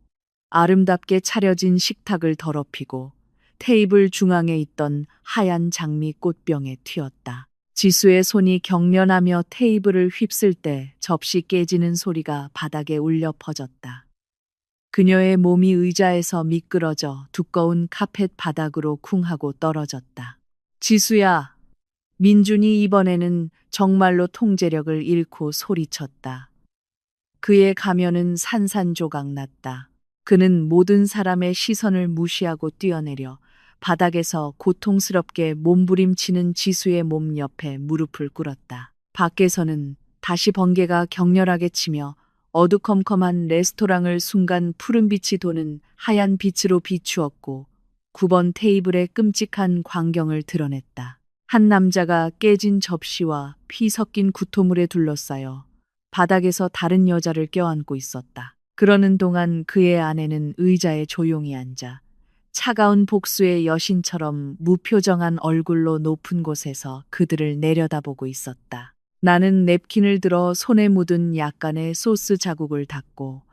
아름답게 차려진 식탁을 더럽히고 테이블 중앙에 있던 하얀 장미 꽃병에 튀었다. 지수의 손이 경련하며 테이블을 휩쓸 때 접시 깨지는 소리가 바닥에 울려 퍼졌다. 그녀의 몸이 의자에서 미끄러져 두꺼운 카펫 바닥으로 쿵하고 떨어졌다. 지수야, 민준이 이번에는 정말로 통제력을 잃고 소리쳤다. 그의 가면은 산산조각 났다. 그는 모든 사람의 시선을 무시하고 뛰어내려 바닥에서 고통스럽게 몸부림치는 지수의 몸 옆에 무릎을 꿇었다. 밖에서는 다시 번개가 격렬하게 치며 어두컴컴한 레스토랑을 순간 푸른빛이 도는 하얀 빛으로 비추었고 9번 테이블의 끔찍한 광경을 드러냈다. 한 남자가 깨진 접시와 피 섞인 구토물에 둘러싸여 바닥에서 다른 여자를 껴안고 있었다. 그러는 동안 그의 아내는 의자에 조용히 앉아 차가운 복수의 여신처럼 무표정한 얼굴로 높은 곳에서 그들을 내려다보고 있었다. 나는 냅킨을 들어 손에 묻은 약간의 소스 자국을 닦고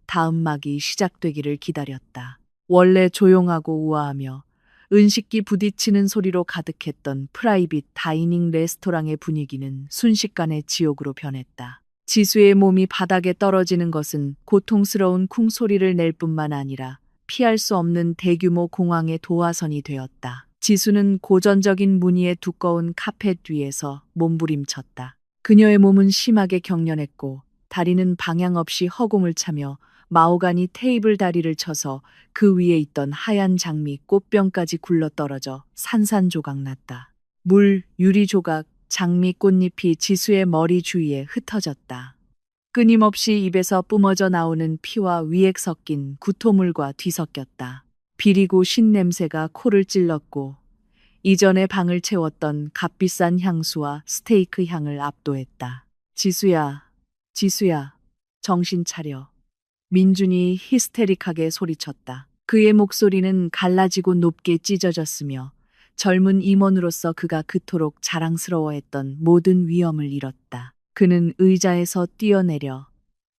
다음 막이 시작되기를 기다렸다. 원래 조용하고 우아하며 은식기 부딪히는 소리로 가득했던 프라이빗 다이닝 레스토랑의 분위기는 순식간에 지옥으로 변했다. 지수의 몸이 바닥에 떨어지는 것은 고통스러운 쿵소리를 낼 뿐만 아니라 피할 수 없는 대규모 공황의 도화선이 되었다. 지수는 고전적인 무늬의 두꺼운 카펫 위에서 몸부림쳤다. 그녀의 몸은 심하게 경련했고 다리는 방향 없이 허공을 차며 마호가니 테이블 다리를 쳐서 그 위에 있던 하얀 장미 꽃병까지 굴러떨어져 산산조각 났다. 물, 유리 조각, 장미 꽃잎이 지수의 머리 주위에 흩어졌다. 끊임없이 입에서 뿜어져 나오는 피와 위액 섞인 구토물과 뒤섞였다. 비리고 신냄새가 코를 찔렀고 이전에 방을 채웠던 값비싼 향수와 스테이크 향을 압도했다. 지수야, 지수야, 정신 차려. 민준이 히스테릭하게 소리쳤다. 그의 목소리는 갈라지고 높게 찢어졌으며 젊은 임원으로서 그가 그토록 자랑스러워했던 모든 위엄을 잃었다. 그는 의자에서 뛰어내려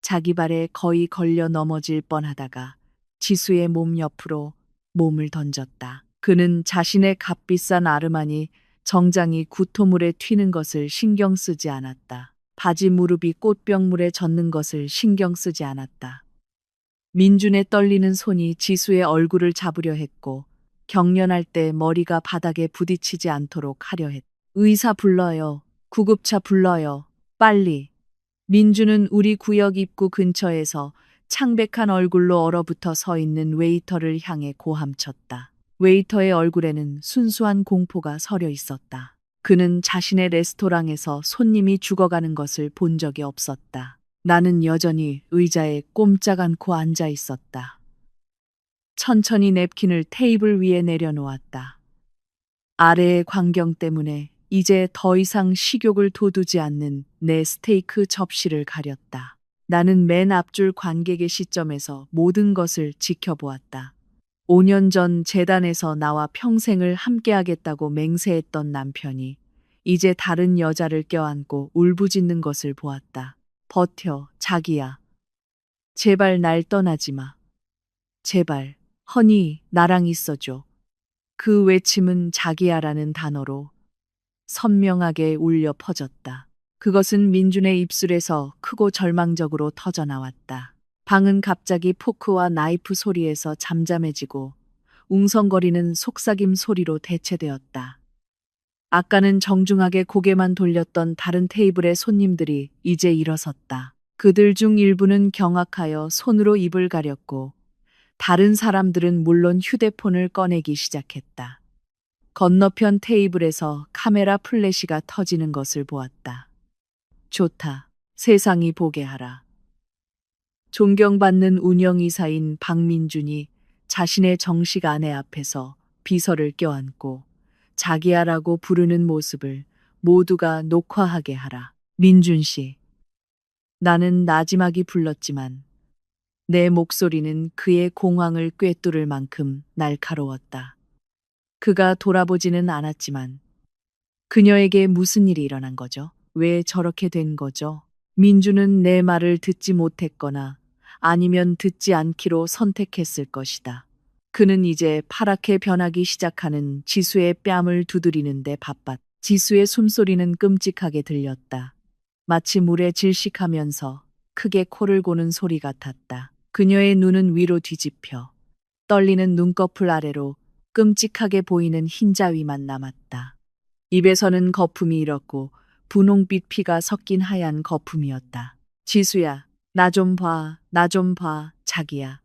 자기 발에 거의 걸려 넘어질 뻔하다가 지수의 몸 옆으로 몸을 던졌다. 그는 자신의 값비싼 아르마니 정장이 구토물에 튀는 것을 신경 쓰지 않았다. 바지 무릎이 꽃병물에 젖는 것을 신경 쓰지 않았다. 민준의 떨리는 손이 지수의 얼굴을 잡으려 했고 경련할 때 머리가 바닥에 부딪히지 않도록 하려 했다. 의사 불러요. 구급차 불러요. 빨리. 민준은 우리 구역 입구 근처에서 창백한 얼굴로 얼어붙어 서 있는 웨이터를 향해 고함쳤다. 웨이터의 얼굴에는 순수한 공포가 서려 있었다. 그는 자신의 레스토랑에서 손님이 죽어가는 것을 본 적이 없었다. 나는 여전히 의자에 꼼짝 않고 앉아 있었다. 천천히 냅킨을 테이블 위에 내려놓았다. 아래의 광경 때문에 이제 더 이상 식욕을 돋우지 않는 내 스테이크 접시를 가렸다. 나는 맨 앞줄 관객의 시점에서 모든 것을 지켜보았다. 5년 전 재단에서 나와 평생을 함께하겠다고 맹세했던 남편이 이제 다른 여자를 껴안고 울부짖는 것을 보았다. 버텨, 자기야. 제발 날 떠나지 마. 제발, 허니, 나랑 있어줘. 그 외침은 자기야라는 단어로 선명하게 울려 퍼졌다. 그것은 민준의 입술에서 크고 절망적으로 터져 나왔다. 방은 갑자기 포크와 나이프 소리에서 잠잠해지고 웅성거리는 속삭임 소리로 대체되었다. 아까는 정중하게 고개만 돌렸던 다른 테이블의 손님들이 이제 일어섰다. 그들 중 일부는 경악하여 손으로 입을 가렸고 다른 사람들은 물론 휴대폰을 꺼내기 시작했다. 건너편 테이블에서 카메라 플래시가 터지는 것을 보았다. 좋다. 세상이 보게 하라. 존경받는 운영이사인 박민준이 자신의 정식 아내 앞에서 비서를 껴안고 자기야라고 부르는 모습을 모두가 녹화하게 하라. 민준 씨. 나는 나지막이 불렀지만 내 목소리는 그의 공황을 꿰뚫을 만큼 날카로웠다. 그가 돌아보지는 않았지만 그녀에게 무슨 일이 일어난 거죠? 왜 저렇게 된 거죠? 민주는 내 말을 듣지 못했거나 아니면 듣지 않기로 선택했을 것이다. 그는 이제 파랗게 변하기 시작하는 지수의 뺨을 두드리는데 바빴. 지수의 숨소리는 끔찍하게 들렸다. 마치 물에 질식하면서 크게 코를 고는 소리 같았다. 그녀의 눈은 위로 뒤집혀 떨리는 눈꺼풀 아래로 끔찍하게 보이는 흰자위만 남았다. 입에서는 거품이 일었고 분홍빛 피가 섞인 하얀 거품이었다. 지수야, 나 좀 봐, 나 좀 봐, 자기야.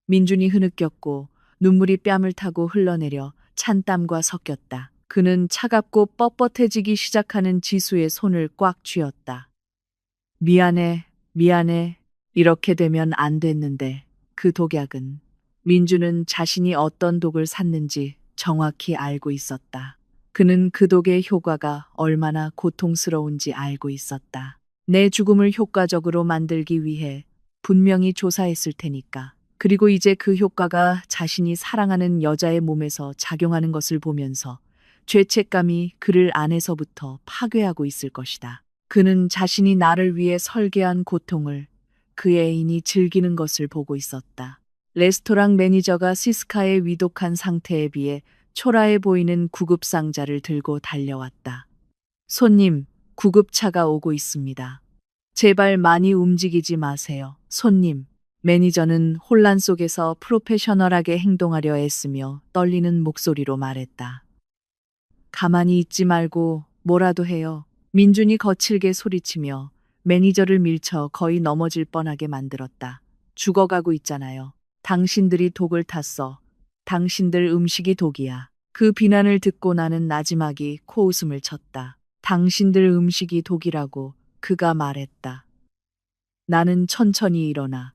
민준이 흐느꼈고 눈물이 뺨을 타고 흘러내려 찬 땀과 섞였다. 그는 차갑고 뻣뻣해지기 시작하는 지수의 손을 꽉 쥐었다. 미안해, 미안해. 이렇게 되면 안 됐는데. 그 독약은. 민주는 자신이 어떤 독을 샀는지 정확히 알고 있었다. 그는 그 독의 효과가 얼마나 고통스러운지 알고 있었다. 내 죽음을 효과적으로 만들기 위해 분명히 조사했을 테니까. 그리고 이제 그 효과가 자신이 사랑하는 여자의 몸에서 작용하는 것을 보면서 죄책감이 그를 안에서부터 파괴하고 있을 것이다. 그는 자신이 나를 위해 설계한 고통을 그 애인이 즐기는 것을 보고 있었다. 레스토랑 매니저가 시스카의 위독한 상태에 비해 초라해 보이는 구급상자를 들고 달려왔다. 손님, 구급차가 오고 있습니다. 제발 많이 움직이지 마세요. 손님. 매니저는 혼란 속에서 프로페셔널하게 행동하려 애쓰며 떨리는 목소리로 말했다. 가만히 있지 말고 뭐라도 해요. 민준이 거칠게 소리치며 매니저를 밀쳐 거의 넘어질 뻔하게 만들었다. 죽어가고 있잖아요. 당신들이 독을 탔어. 당신들 음식이 독이야. 그 비난을 듣고 나는 나지막이 코웃음을 쳤다. 당신들 음식이 독이라고 그가 말했다. 나는 천천히 일어나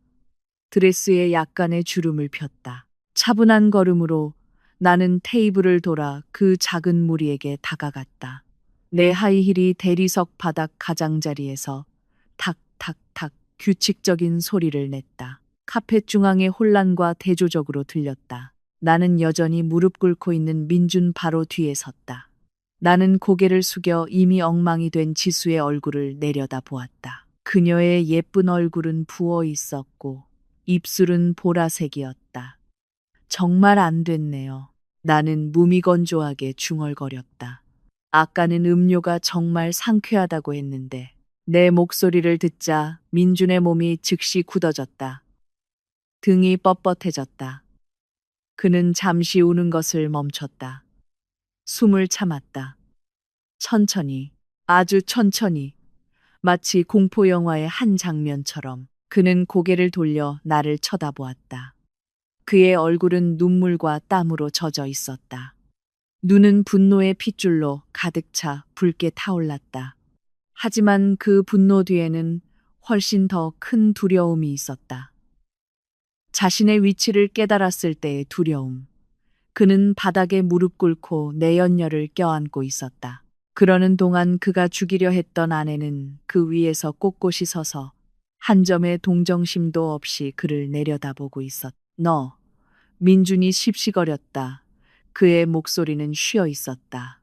드레스에 약간의 주름을 폈다. 차분한 걸음으로 나는 테이블을 돌아 그 작은 무리에게 다가갔다. 내 하이힐이 대리석 바닥 가장자리에서 탁탁탁 규칙적인 소리를 냈다. 카펫 중앙의 혼란과 대조적으로 들렸다. 나는 여전히 무릎 꿇고 있는 민준 바로 뒤에 섰다. 나는 고개를 숙여 이미 엉망이 된 지수의 얼굴을 내려다 보았다. 그녀의 예쁜 얼굴은 부어 있었고 입술은 보라색이었다. 정말 안 됐네요. 나는 무미건조하게 중얼거렸다. 아까는 음료가 정말 상쾌하다고 했는데 내 목소리를 듣자 민준의 몸이 즉시 굳어졌다. 등이 뻣뻣해졌다. 그는 잠시 우는 것을 멈췄다. 숨을 참았다. 천천히, 아주 천천히, 마치 공포영화의 한 장면처럼 그는 고개를 돌려 나를 쳐다보았다. 그의 얼굴은 눈물과 땀으로 젖어 있었다. 눈은 분노의 핏줄로 가득 차 붉게 타올랐다. 하지만 그 분노 뒤에는 훨씬 더 큰 두려움이 있었다. 자신의 위치를 깨달았을 때의 두려움. 그는 바닥에 무릎 꿇고 내연녀를 껴안고 있었다. 그러는 동안 그가 죽이려 했던 아내는 그 위에서 꼿꼿이 서서 한 점의 동정심도 없이 그를 내려다보고 있었다. 너, 민준이 씹시거렸다. 그의 목소리는 쉬어 있었다.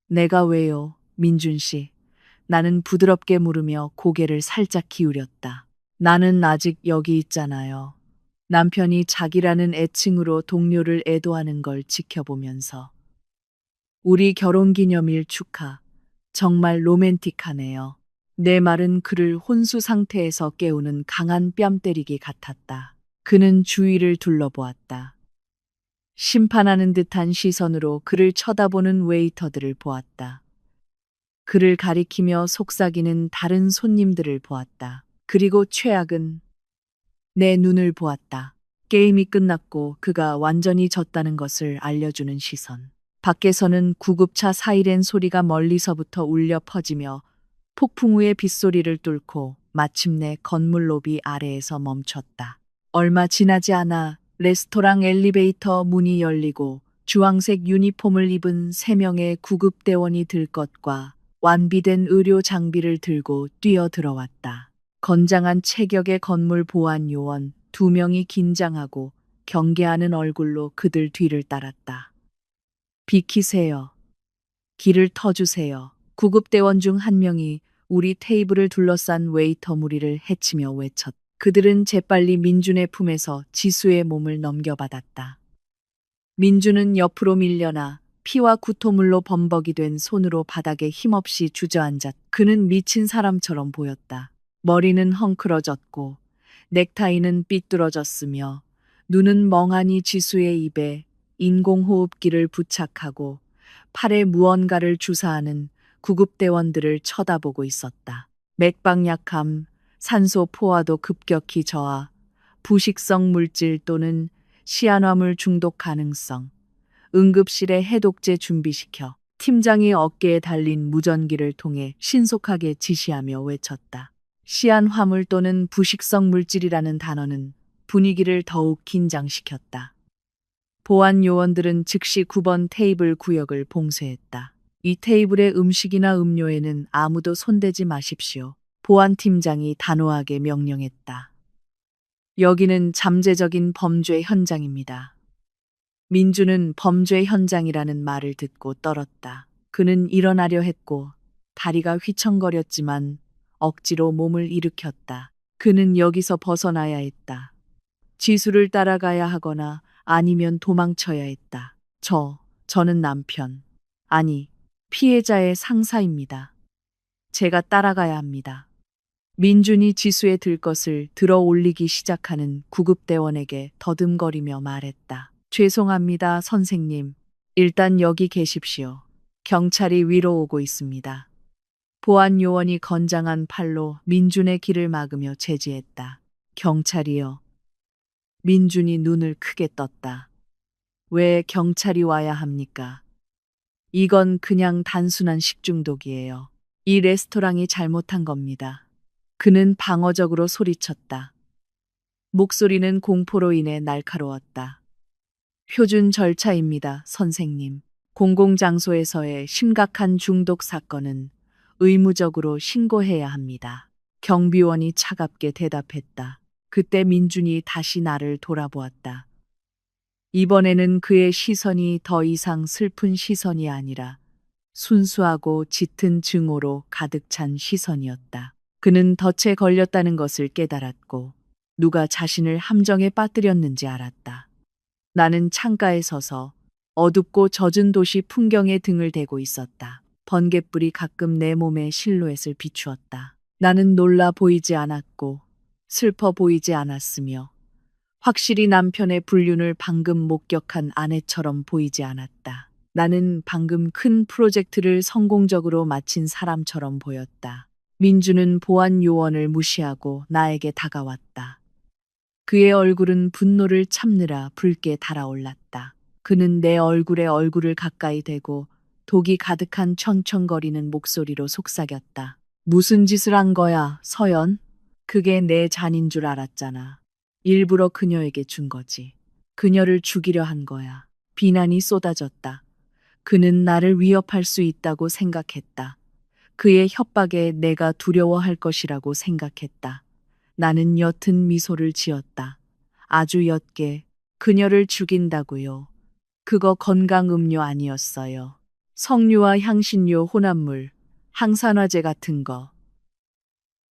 내가 왜요, 민준 씨? 나는 부드럽게 물으며 고개를 살짝 기울였다. 나는 아직 여기 있잖아요. 남편이 자기라는 애칭으로 동료를 애도하는 걸 지켜보면서. 우리 결혼기념일 축하. 정말 로맨틱하네요. 내 말은 그를 혼수 상태에서 깨우는 강한 뺨 때리기 같았다. 그는 주위를 둘러보았다. 심판하는 듯한 시선으로 그를 쳐다보는 웨이터들을 보았다. 그를 가리키며 속삭이는 다른 손님들을 보았다. 그리고 최악은 내 눈을 보았다. 게임이 끝났고 그가 완전히 졌다는 것을 알려주는 시선. 밖에서는 구급차 사이렌 소리가 멀리서부터 울려 퍼지며 폭풍 우의 빗소리를 뚫고 마침내 건물 로비 아래에서 멈췄다. 얼마 지나지 않아 레스토랑 엘리베이터 문이 열리고 주황색 유니폼을 입은 3명의 구급대원이 들것과 완비된 의료 장비를 들고 뛰어 들어왔다. 건장한 체격의 건물 보안 요원 2명이 긴장하고 경계하는 얼굴로 그들 뒤를 따랐다. 비키세요. 길을 터주세요. 구급대원 중 한 명이 우리 테이블을 둘러싼 웨이터 무리를 해치며 외쳤다. 그들은 재빨리 민준의 품에서 지수의 몸을 넘겨받았다. 민준은 옆으로 밀려나 피와 구토물로 범벅이 된 손으로 바닥에 힘없이 주저앉았. 그는 미친 사람처럼 보였다. 머리는 헝클어졌고 넥타이는 삐뚤어졌으며 눈은 멍하니 지수의 입에 인공호흡기를 부착하고 팔에 무언가를 주사하는 구급대원들을 쳐다보고 있었다. 맥박 약함, 산소 포화도 급격히 저하, 부식성 물질 또는 시아화물 중독 가능성, 응급실에 해독제 준비시켜 팀장이 어깨에 달린 무전기를 통해 신속하게 지시하며 외쳤다. 시안화물 또는 부식성 물질이라는 단어는 분위기를 더욱 긴장시켰다. 보안 요원들은 즉시 9번 테이블 구역을 봉쇄했다. 이 테이블의 음식이나 음료에는 아무도 손대지 마십시오. 보안팀장이 단호하게 명령했다. 여기는 잠재적인 범죄 현장입니다. 민주는 범죄 현장이라는 말을 듣고 떨었다. 그는 일어나려 했고 다리가 휘청거렸지만 억지로 몸을 일으켰다. 그는 여기서 벗어나야 했다. 지수를 따라가야 하거나 아니면 도망쳐야 했다. 저는 남편, 아니, 피해자의 상사입니다. 제가 따라가야 합니다. 민준이 지수의 들것을 들어 올리기 시작하는 구급대원에게 더듬거리며 말했다. 죄송합니다, 선생님. 일단 여기 계십시오. 경찰이 위로 오고 있습니다. 보안 요원이 건장한 팔로 민준의 길을 막으며 제지했다. 경찰이요. 민준이 눈을 크게 떴다. 왜 경찰이 와야 합니까? 이건 그냥 단순한 식중독이에요. 이 레스토랑이 잘못한 겁니다. 그는 방어적으로 소리쳤다. 목소리는 공포로 인해 날카로웠다. 표준 절차입니다, 선생님. 공공장소에서의 심각한 중독 사건은 의무적으로 신고해야 합니다. 경비원이 차갑게 대답했다. 그때 민준이 다시 나를 돌아보았다. 이번에는 그의 시선이 더 이상 슬픈 시선이 아니라 순수하고 짙은 증오로 가득 찬 시선이었다. 그는 덫에 걸렸다는 것을 깨달았고 누가 자신을 함정에 빠뜨렸는지 알았다. 나는 창가에 서서 어둡고 젖은 도시 풍경에 등을 대고 있었다. 번갯불이 가끔 내 몸의 실루엣을 비추었다. 나는 놀라 보이지 않았고 슬퍼 보이지 않았으며 확실히 남편의 불륜을 방금 목격한 아내처럼 보이지 않았다. 나는 방금 큰 프로젝트를 성공적으로 마친 사람처럼 보였다. 민주는 보안 요원을 무시하고 나에게 다가왔다. 그의 얼굴은 분노를 참느라 붉게 달아올랐다. 그는 내 얼굴에 얼굴을 가까이 대고 독이 가득한 청청거리는 목소리로 속삭였다. 무슨 짓을 한 거야, 서연? 그게 내 잔인 줄 알았잖아. 일부러 그녀에게 준 거지. 그녀를 죽이려 한 거야. 비난이 쏟아졌다. 그는 나를 위협할 수 있다고 생각했다. 그의 협박에 내가 두려워할 것이라고 생각했다. 나는 옅은 미소를 지었다. 아주 옅게 그녀를 죽인다고요. 그거 건강음료 아니었어요. 석류와 향신료 혼합물, 항산화제 같은 거.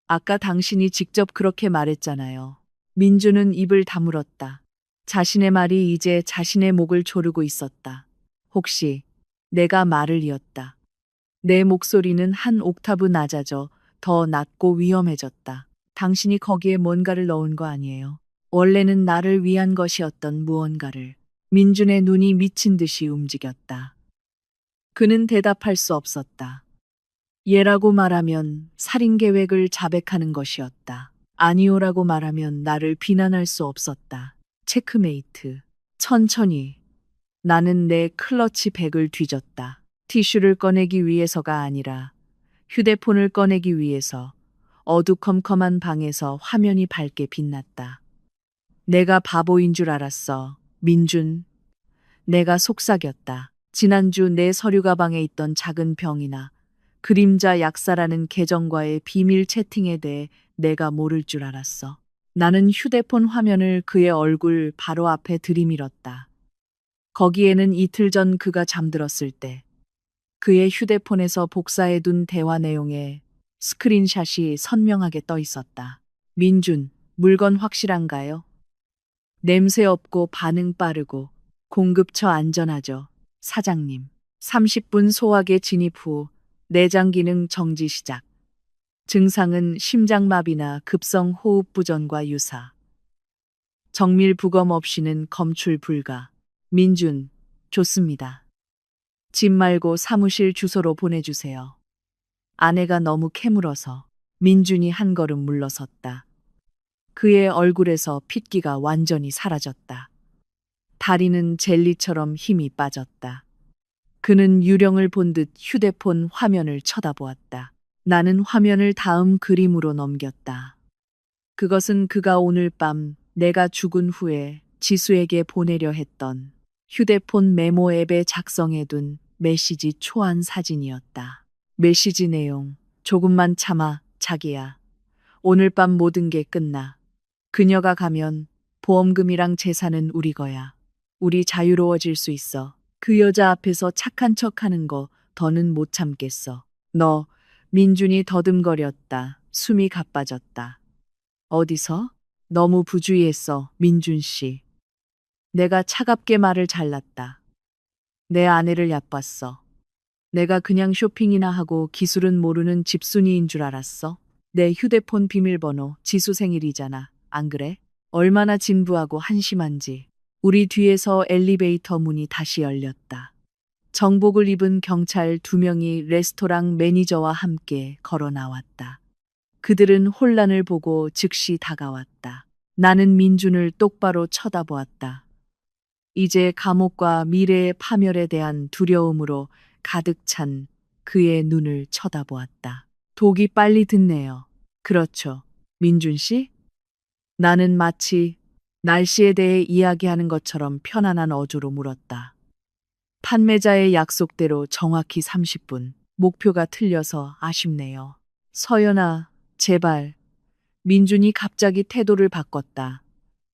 아까 당신이 직접 그렇게 말했잖아요. 민주는 입을 다물었다. 자신의 말이 이제 자신의 목을 조르고 있었다. 혹시 내가 말을 이었다. 내 목소리는 한 옥타브 낮아져 더 낮고 위험해졌다. 당신이 거기에 뭔가를 넣은 거 아니에요. 원래는 나를 위한 것이었던 무언가를. 민준의 눈이 미친 듯이 움직였다. 그는 대답할 수 없었다. 예라고 말하면 살인 계획을 자백하는 것이었다. 아니오라고 말하면 나를 비난할 수 없었다. 체크메이트. 천천히. 나는 내 클러치 백을 뒤졌다. 티슈를 꺼내기 위해서가 아니라 휴대폰을 꺼내기 위해서. 어두컴컴한 방에서 화면이 밝게 빛났다. 내가 바보인 줄 알았어. 민준. 내가 속삭였다. 지난주 내 서류 가방에 있던 작은 병이나 그림자 약사라는 계정과의 비밀 채팅에 대해 내가 모를 줄 알았어. 나는 휴대폰 화면을 그의 얼굴 바로 앞에 들이밀었다. 거기에는 이틀 전 그가 잠들었을 때 그의 휴대폰에서 복사해둔 대화 내용에 스크린샷이 선명하게 떠 있었다. 민준, 물건 확실한가요? 냄새 없고 반응 빠르고 공급처 안전하죠. 사장님. 30분 소화기 진입 후 내장 기능 정지 시작. 증상은 심장마비나 급성 호흡 부전과 유사. 정밀 부검 없이는 검출 불가. 민준, 좋습니다. 집 말고 사무실 주소로 보내주세요. 아내가 너무 캐물어서 민준이 한 걸음 물러섰다. 그의 얼굴에서 핏기가 완전히 사라졌다. 다리는 젤리처럼 힘이 빠졌다. 그는 유령을 본 듯 휴대폰 화면을 쳐다보았다. 나는 화면을 다음 그림으로 넘겼다. 그것은 그가 오늘 밤 내가 죽은 후에 지수에게 보내려 했던 휴대폰 메모 앱에 작성해둔 메시지 초안 사진이었다. 메시지 내용, 조금만 참아, 자기야. 오늘 밤 모든 게 끝나. 그녀가 가면 보험금이랑 재산은 우리 거야. 우리 자유로워질 수 있어. 그 여자 앞에서 착한 척 하는 거 더는 못 참겠어. 너, 민준이 더듬거렸다. 숨이 가빠졌다. 어디서? 너무 부주의했어, 민준 씨. 내가 차갑게 말을 잘랐다. 내 아내를 얕봤어. 내가 그냥 쇼핑이나 하고 기술은 모르는 집순이인 줄 알았어. 내 휴대폰 비밀번호 지수 생일이잖아. 안 그래? 얼마나 진부하고 한심한지. 우리 뒤에서 엘리베이터 문이 다시 열렸다. 정복을 입은 경찰 2명이 레스토랑 매니저와 함께 걸어 나왔다. 그들은 혼란을 보고 즉시 다가왔다. 나는 민준을 똑바로 쳐다보았다. 이제 감옥과 미래의 파멸에 대한 두려움으로 가득 찬 그의 눈을 쳐다보았다. 독이 빨리 듣네요. 그렇죠. 민준 씨? 나는 마치 날씨에 대해 이야기하는 것처럼 편안한 어조로 물었다. 판매자의 약속대로 정확히 30분. 목표가 틀려서 아쉽네요. 서연아, 제발. 민준이 갑자기 태도를 바꿨다.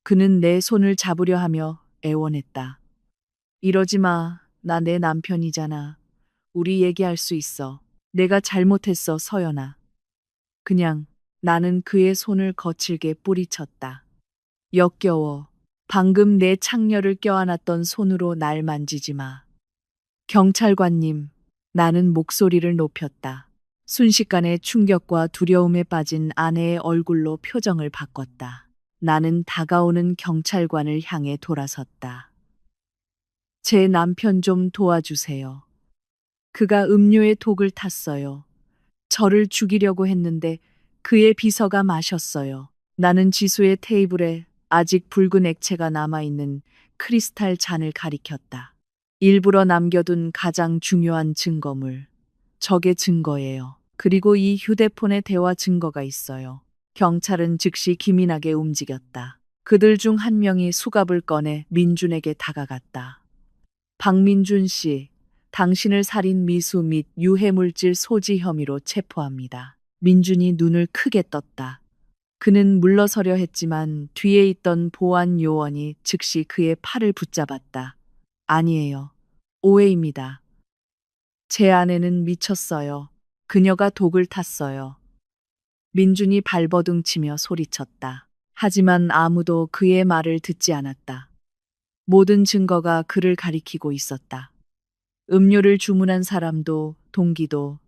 그는 내 손을 잡으려 하며 애원했다. 이러지 마. 나 내 남편이잖아. 우리 얘기할 수 있어. 내가 잘못했어, 서연아. 그냥 나는 그의 손을 거칠게 뿌리쳤다. 역겨워. 방금 내 창녀를 껴안았던 손으로 날 만지지 마. 경찰관님, 나는 목소리를 높였다. 순식간에 충격과 두려움에 빠진 아내의 얼굴로 표정을 바꿨다. 나는 다가오는 경찰관을 향해 돌아섰다. 제 남편 좀 도와주세요. 그가 음료에 독을 탔어요. 저를 죽이려고 했는데 그의 비서가 마셨어요. 나는 지수의 테이블에 아직 붉은 액체가 남아있는 크리스탈 잔을 가리켰다. 일부러 남겨둔 가장 중요한 증거물. 저게 증거예요. 그리고 이 휴대폰에 대화 증거가 있어요. 경찰은 즉시 기민하게 움직였다. 그들 중 한 명이 수갑을 꺼내 민준에게 다가갔다. 박민준 씨, 당신을 살인 미수 및 유해물질 소지 혐의로 체포합니다. 민준이 눈을 크게 떴다. 그는 물러서려 했지만 뒤에 있던 보안 요원이 즉시 그의 팔을 붙잡았다. 아니에요. 오해입니다. 제 아내는 미쳤어요. 그녀가 독을 탔어요. 민준이 발버둥치며 소리쳤다. 하지만 아무도 그의 말을 듣지 않았다. 모든 증거가 그를 가리키고 있었다. 음료를 주문한 사람도, 동기도,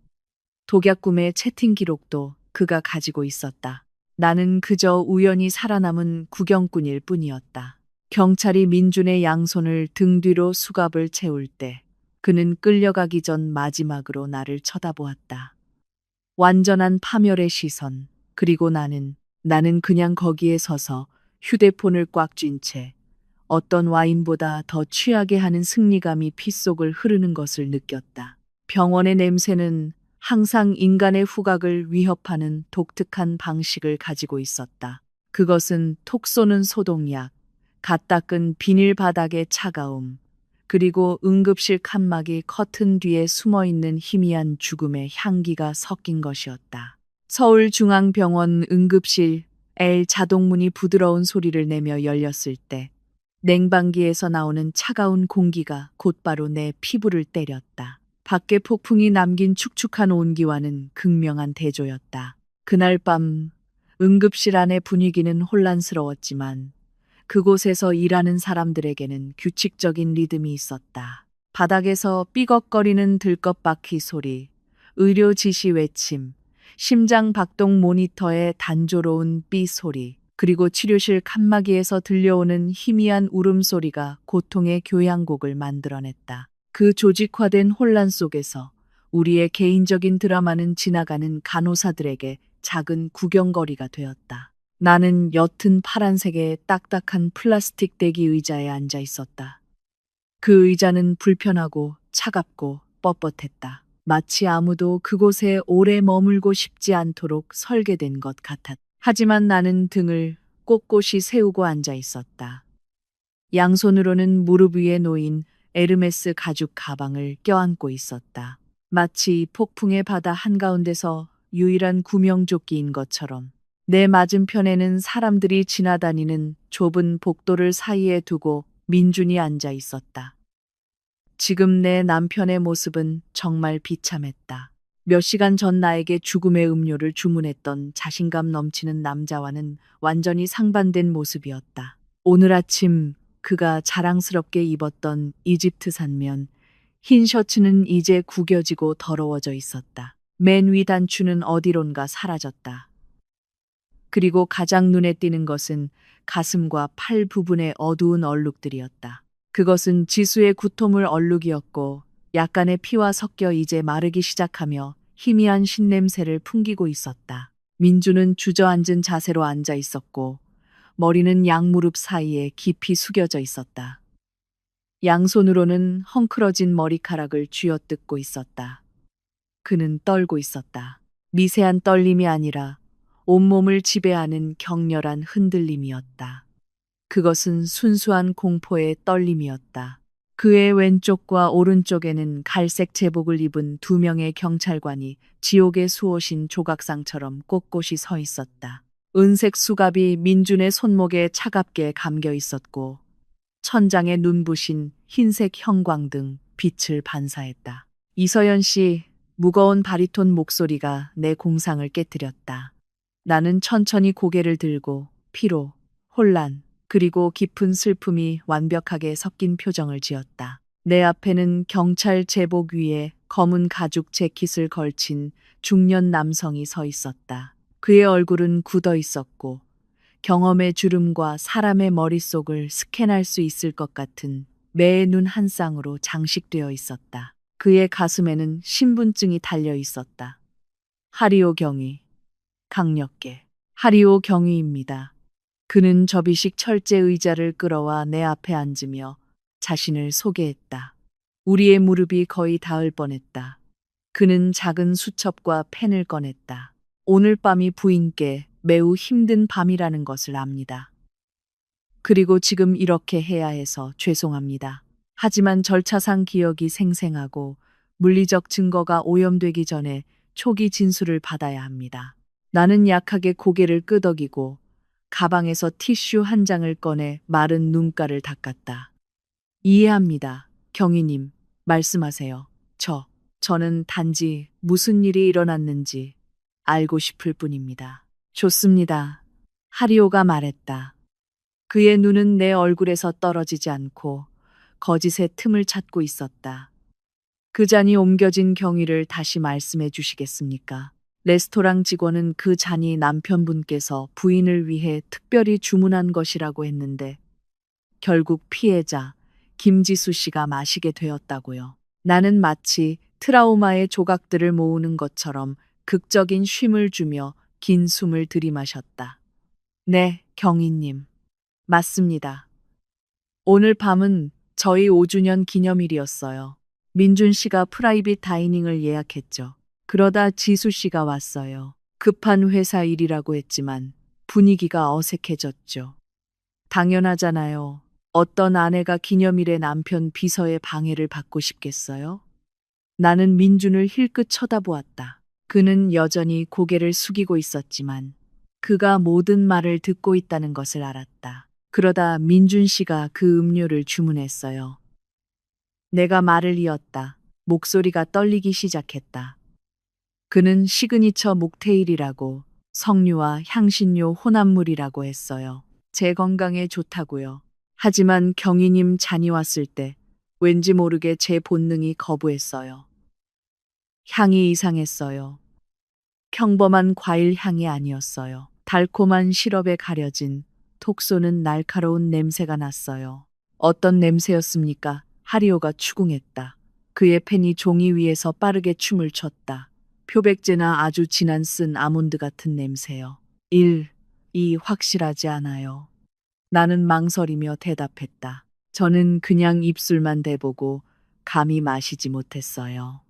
독약금의 채팅 기록도 그가 가지고 있었다. 나는 그저 우연히 살아남은 구경꾼일 뿐이었다. 경찰이 민준의 양손을 등 뒤로 수갑을 채울 때 그는 끌려가기 전 마지막으로 나를 쳐다보았다. 완전한 파멸의 시선. 그리고 나는 그냥 거기에 서서 휴대폰을 꽉 쥔 채 어떤 와인보다 더 취하게 하는 승리감이 핏속을 흐르는 것을 느꼈다. 병원의 냄새는 항상 인간의 후각을 위협하는 독특한 방식을 가지고 있었다. 그것은 톡 쏘는 소독약, 갓 닦은 비닐 바닥의 차가움, 그리고 응급실 칸막이 커튼 뒤에 숨어 있는 희미한 죽음의 향기가 섞인 것이었다. 서울중앙병원 응급실 L 자동문이 부드러운 소리를 내며 열렸을 때 냉방기에서 나오는 차가운 공기가 곧바로 내 피부를 때렸다. 밖에 폭풍이 남긴 축축한 온기와는 극명한 대조였다. 그날 밤 응급실 안의 분위기는 혼란스러웠지만 그곳에서 일하는 사람들에게는 규칙적인 리듬이 있었다. 바닥에서 삐걱거리는 들껍바퀴 소리, 의료 지시 외침, 심장 박동 모니터의 단조로운 삐 소리, 그리고 치료실 칸막이에서 들려오는 희미한 울음소리가 고통의 교향곡을 만들어냈다. 그 조직화된 혼란 속에서 우리의 개인적인 드라마는 지나가는 간호사들에게 작은 구경거리가 되었다. 나는 옅은 파란색의 딱딱한 플라스틱 대기 의자에 앉아 있었다. 그 의자는 불편하고 차갑고 뻣뻣했다. 마치 아무도 그곳에 오래 머물고 싶지 않도록 설계된 것 같았다. 하지만 나는 등을 꼿꼿이 세우고 앉아 있었다. 양손으로는 무릎 위에 놓인 에르메스 가죽 가방을 껴안고 있었다. 마치 폭풍의 바다 한가운데서 유일한 구명조끼인 것처럼. 내 맞은편에는 사람들이 지나다니는 좁은 복도를 사이에 두고 민준이 앉아 있었다. 지금 내 남편의 모습은 정말 비참했다. 몇 시간 전 나에게 죽음의 음료를 주문했던 자신감 넘치는 남자와는 완전히 상반된 모습이었다. 오늘 아침 그가 자랑스럽게 입었던 이집트산 면, 흰 셔츠는 이제 구겨지고 더러워져 있었다. 맨 위 단추는 어디론가 사라졌다. 그리고 가장 눈에 띄는 것은 가슴과 팔 부분의 어두운 얼룩들이었다. 그것은 지수의 구토물 얼룩이었고 약간의 피와 섞여 이제 마르기 시작하며 희미한 신냄새를 풍기고 있었다. 민주는 주저앉은 자세로 앉아 있었고 머리는 양무릎 사이에 깊이 숙여져 있었다. 양손으로는 헝클어진 머리카락을 쥐어뜯고 있었다. 그는 떨고 있었다. 미세한 떨림이 아니라 온몸을 지배하는 격렬한 흔들림이었다. 그것은 순수한 공포의 떨림이었다. 그의 왼쪽과 오른쪽에는 갈색 제복을 입은 두 명의 경찰관이 지옥의 수호신 조각상처럼 꼿꼿이 서 있었다. 은색 수갑이 민준의 손목에 차갑게 감겨 있었고 천장에 눈부신 흰색 형광등 빛을 반사했다. 이서연 씨, 무거운 바리톤 목소리가 내 공상을 깨뜨렸다. 나는 천천히 고개를 들고 피로, 혼란, 그리고 깊은 슬픔이 완벽하게 섞인 표정을 지었다. 내 앞에는 경찰 제복 위에 검은 가죽 재킷을 걸친 중년 남성이 서 있었다. 그의 얼굴은 굳어 있었고 경험의 주름과 사람의 머릿속을 스캔할 수 있을 것 같은 매의 눈 한 쌍으로 장식되어 있었다. 그의 가슴에는 신분증이 달려 있었다. 하리오 경위. 강력계. 하리오 경위입니다. 그는 접이식 철제 의자를 끌어와 내 앞에 앉으며 자신을 소개했다. 우리의 무릎이 거의 닿을 뻔했다. 그는 작은 수첩과 펜을 꺼냈다. 오늘 밤이 부인께 매우 힘든 밤이라는 것을 압니다. 그리고 지금 이렇게 해야 해서 죄송합니다. 하지만 절차상 기억이 생생하고 물리적 증거가 오염되기 전에 초기 진술을 받아야 합니다. 나는 약하게 고개를 끄덕이고 가방에서 티슈 한 장을 꺼내 마른 눈가를 닦았다. 이해합니다. 경위님, 말씀하세요. 저는 단지 무슨 일이 일어났는지 알고 싶을 뿐입니다. 좋습니다. 하리오가 말했다. 그의 눈은 내 얼굴에서 떨어지지 않고 거짓의 틈을 찾고 있었다. 그 잔이 옮겨진 경위를 다시 말씀해 주시겠습니까? 레스토랑 직원은 그 잔이 남편분께서 부인을 위해 특별히 주문한 것이라고 했는데 결국 피해자 김지수 씨가 마시게 되었다고요. 나는 마치 트라우마의 조각들을 모으는 것처럼 극적인 쉼을 주며 긴 숨을 들이마셨다. 네, 경희님. 맞습니다. 오늘 밤은 저희 5주년 기념일이었어요. 민준 씨가 프라이빗 다이닝을 예약했죠. 그러다 지수 씨가 왔어요. 급한 회사 일이라고 했지만 분위기가 어색해졌죠. 당연하잖아요. 어떤 아내가 기념일에 남편 비서의 방해를 받고 싶겠어요? 나는 민준을 힐끗 쳐다보았다. 그는 여전히 고개를 숙이고 있었지만 그가 모든 말을 듣고 있다는 것을 알았다. 그러다 민준 씨가 그 음료를 주문했어요. 내가 말을 이었다. 목소리가 떨리기 시작했다. 그는 시그니처 목테일이라고 석류와 향신료 혼합물이라고 했어요. 제 건강에 좋다고요. 하지만 경희님 잔이 왔을 때 왠지 모르게 제 본능이 거부했어요. 향이 이상했어요. 평범한 과일 향이 아니었어요. 달콤한 시럽에 가려진 톡 쏘는 날카로운 냄새가 났어요. 어떤 냄새였습니까? 하리오가 추궁했다. 그의 펜이 종이 위에서 빠르게 춤을 췄다. 표백제나 아주 진한 쓴 아몬드 같은 냄새요. 2 확실하지 않아요. 나는 망설이며 대답했다. 저는 그냥 입술만 대보고 감히 마시지 못했어요.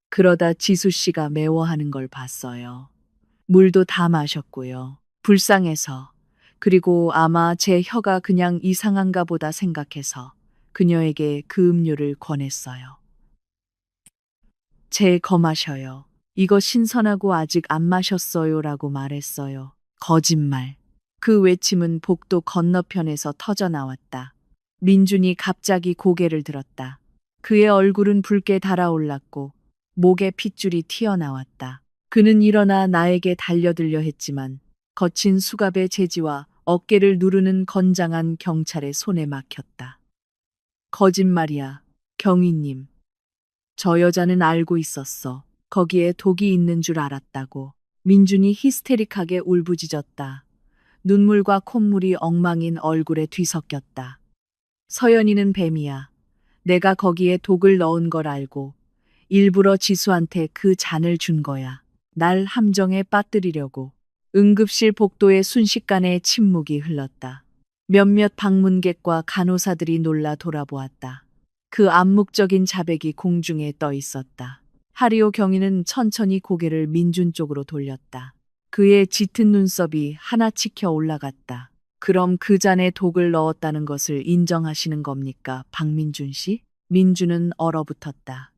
그러다 지수 씨가 매워하는 걸 봤어요. 물도 다 마셨고요. 불쌍해서. 그리고 아마 제 혀가 그냥 이상한가 보다 생각해서 그녀에게 그 음료를 권했어요. 거 마셔요. 이거 신선하고 아직 안 마셨어요 라고 말했어요. 거짓말. 그 외침은 복도 건너편에서 터져 나왔다. 민준이 갑자기 고개를 들었다. 그의 얼굴은 붉게 달아올랐고 목에 핏줄이 튀어나왔다. 그는 일어나 나에게 달려들려 했지만 거친 수갑의 재지와 어깨를 누르는 건장한 경찰의 손에 막혔다. 거짓말이야, 경위님. 저 여자는 알고 있었어. 거기에 독이 있는 줄 알았다고. 민준이 히스테릭하게 울부짖었다. 눈물과 콧물이 엉망인 얼굴에 뒤섞였다. 서연이는 뱀이야. 내가 거기에 독을 넣은 걸 알고 일부러 지수한테 그 잔을 준 거야. 날 함정에 빠뜨리려고. 응급실 복도에 순식간에 침묵이 흘렀다. 몇몇 방문객과 간호사들이 놀라 돌아보았다. 그 암묵적인 자백이 공중에 떠 있었다. 하리오 경위는 천천히 고개를 민준 쪽으로 돌렸다. 그의 짙은 눈썹이 하나 치켜 올라갔다. 그럼 그 잔에 독을 넣었다는 것을 인정하시는 겁니까, 박민준 씨? 민준은 얼어붙었다.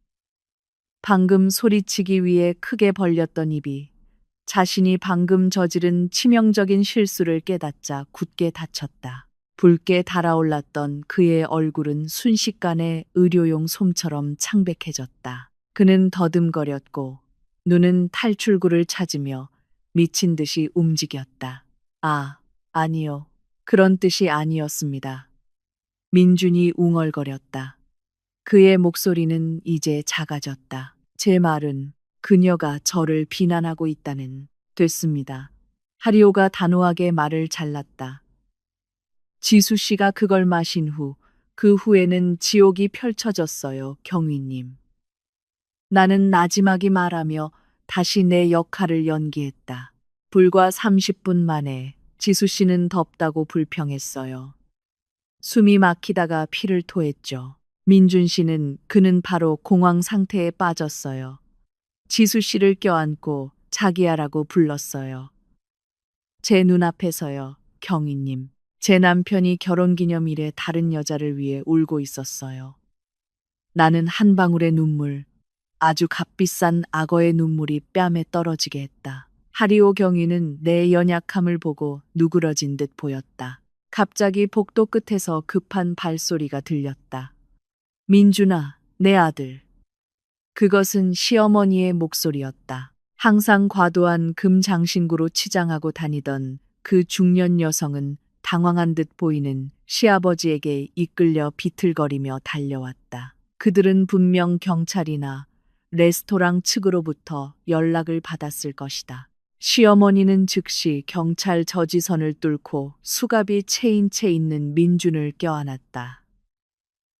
방금 소리치기 위해 크게 벌렸던 입이 자신이 방금 저지른 치명적인 실수를 깨닫자 굳게 닫혔다. 붉게 달아올랐던 그의 얼굴은 순식간에 의료용 솜처럼 창백해졌다. 그는 더듬거렸고 눈은 탈출구를 찾으며 미친 듯이 움직였다. 아니요. 그런 뜻이 아니었습니다. 민준이 웅얼거렸다. 그의 목소리는 이제 작아졌다. 제 말은 그녀가 저를 비난하고 있다는 됐습니다. 하리오가 단호하게 말을 잘랐다. 지수 씨가 그걸 마신 후, 그 후에는 지옥이 펼쳐졌어요, 경위님. 나는 나지막이 말하며 다시 내 역할을 연기했다. 불과 30분 만에 지수 씨는 덥다고 불평했어요. 숨이 막히다가 피를 토했죠. 민준 씨는 그는 바로 공황 상태에 빠졌어요. 지수 씨를 껴안고 자기야라고 불렀어요. 제 눈앞에서요, 경희님. 제 남편이 결혼기념일에 다른 여자를 위해 울고 있었어요. 나는 한 방울의 눈물, 아주 값비싼 악어의 눈물이 뺨에 떨어지게 했다. 하리오 경위는 내 연약함을 보고 누그러진 듯 보였다. 갑자기 복도 끝에서 급한 발소리가 들렸다. 민준아, 내 아들. 그것은 시어머니의 목소리였다. 항상 과도한 금장신구로 치장하고 다니던 그 중년 여성은 당황한 듯 보이는 시아버지에게 이끌려 비틀거리며 달려왔다. 그들은 분명 경찰이나 레스토랑 측으로부터 연락을 받았을 것이다. 시어머니는 즉시 경찰 저지선을 뚫고 수갑이 채인 채 있는 민준을 껴안았다.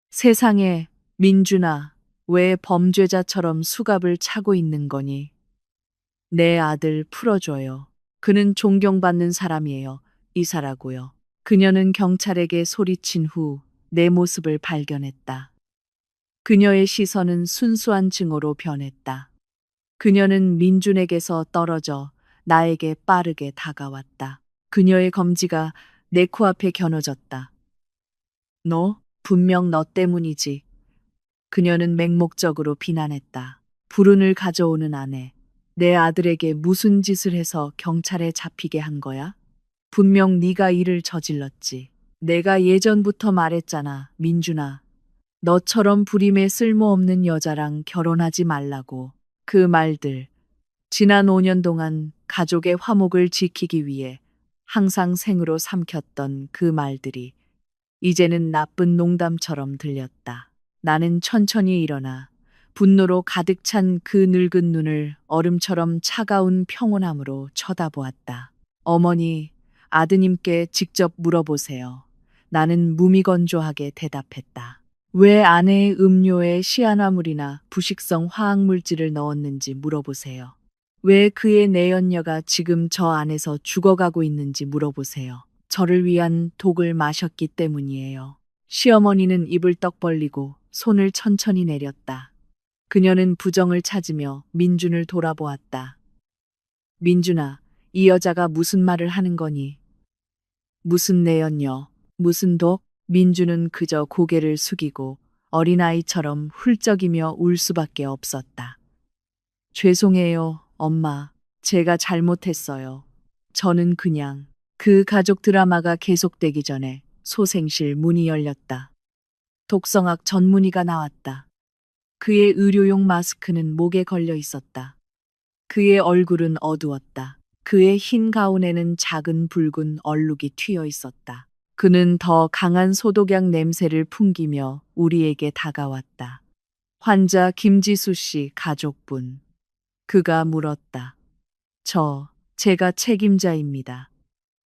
세상에, 민준아, 왜 범죄자처럼 수갑을 차고 있는 거니? 내 아들 풀어줘요. 그는 존경받는 사람이에요. 이사라고요. 그녀는 경찰에게 소리친 후 내 모습을 발견했다. 그녀의 시선은 순수한 증오로 변했다. 그녀는 민준에게서 떨어져 나에게 빠르게 다가왔다. 그녀의 검지가 내 코앞에 겨눠졌다. 너? 분명 너 때문이지. 그녀는 맹목적으로 비난했다. 불운을 가져오는 아내. 내 아들에게 무슨 짓을 해서 경찰에 잡히게 한 거야? 분명 네가 일을 저질렀지. 내가 예전부터 말했잖아, 민준아. 너처럼 불임에 쓸모없는 여자랑 결혼하지 말라고. 그 말들. 지난 5년 동안 가족의 화목을 지키기 위해 항상 생으로 삼켰던 그 말들이 이제는 나쁜 농담처럼 들렸다. 나는 천천히 일어나 분노로 가득 찬 그 늙은 눈을 얼음처럼 차가운 평온함으로 쳐다보았다. 어머니, 아드님께 직접 물어보세요. 나는 무미건조하게 대답했다. 왜 아내의 음료에 시아나물이나 부식성 화학물질을 넣었는지 물어보세요. 왜 그의 내연녀가 지금 저 안에서 죽어가고 있는지 물어보세요. 저를 위한 독을 마셨기 때문이에요. 시어머니는 입을 떡 벌리고 손을 천천히 내렸다. 그녀는 부정을 찾으며 민준을 돌아보았다. 민준아, 이 여자가 무슨 말을 하는 거니? 무슨 내연녀, 무슨 독? 민준은 그저 고개를 숙이고 어린아이처럼 훌쩍이며 울 수밖에 없었다. 죄송해요, 엄마. 제가 잘못했어요. 저는 그냥 그 가족 드라마가 계속되기 전에 소생실 문이 열렸다. 독성학 전문의가 나왔다. 그의 의료용 마스크는 목에 걸려 있었다. 그의 얼굴은 어두웠다. 그의 흰 가운에는 작은 붉은 얼룩이 튀어 있었다. 그는 더 강한 소독약 냄새를 풍기며 우리에게 다가왔다. 환자 김지수 씨 가족분. 그가 물었다. 제가 책임자입니다.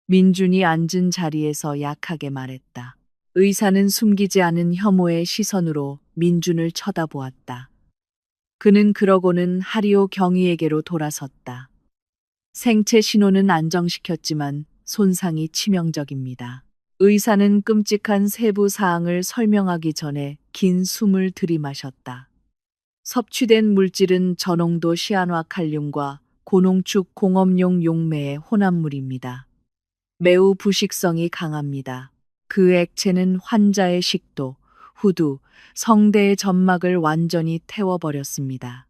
민준이 앉은 자리에서 약하게 말했다. 의사는 숨기지 않은 혐오의 시선으로 민준을 쳐다보았다. 그는 그러고는 하리오 경위에게로 돌아섰다. 생체 신호는 안정시켰지만 손상이 치명적입니다. 의사는 끔찍한 세부 사항을 설명하기 전에 긴 숨을 들이마셨다. 섭취된 물질은 저농도 시아노아칼륨과 고농축 공업용 용매의 혼합물입니다. 매우 부식성이 강합니다. 그 액체는 환자의 식도, 후두, 성대의 점막을 완전히 태워버렸습니다.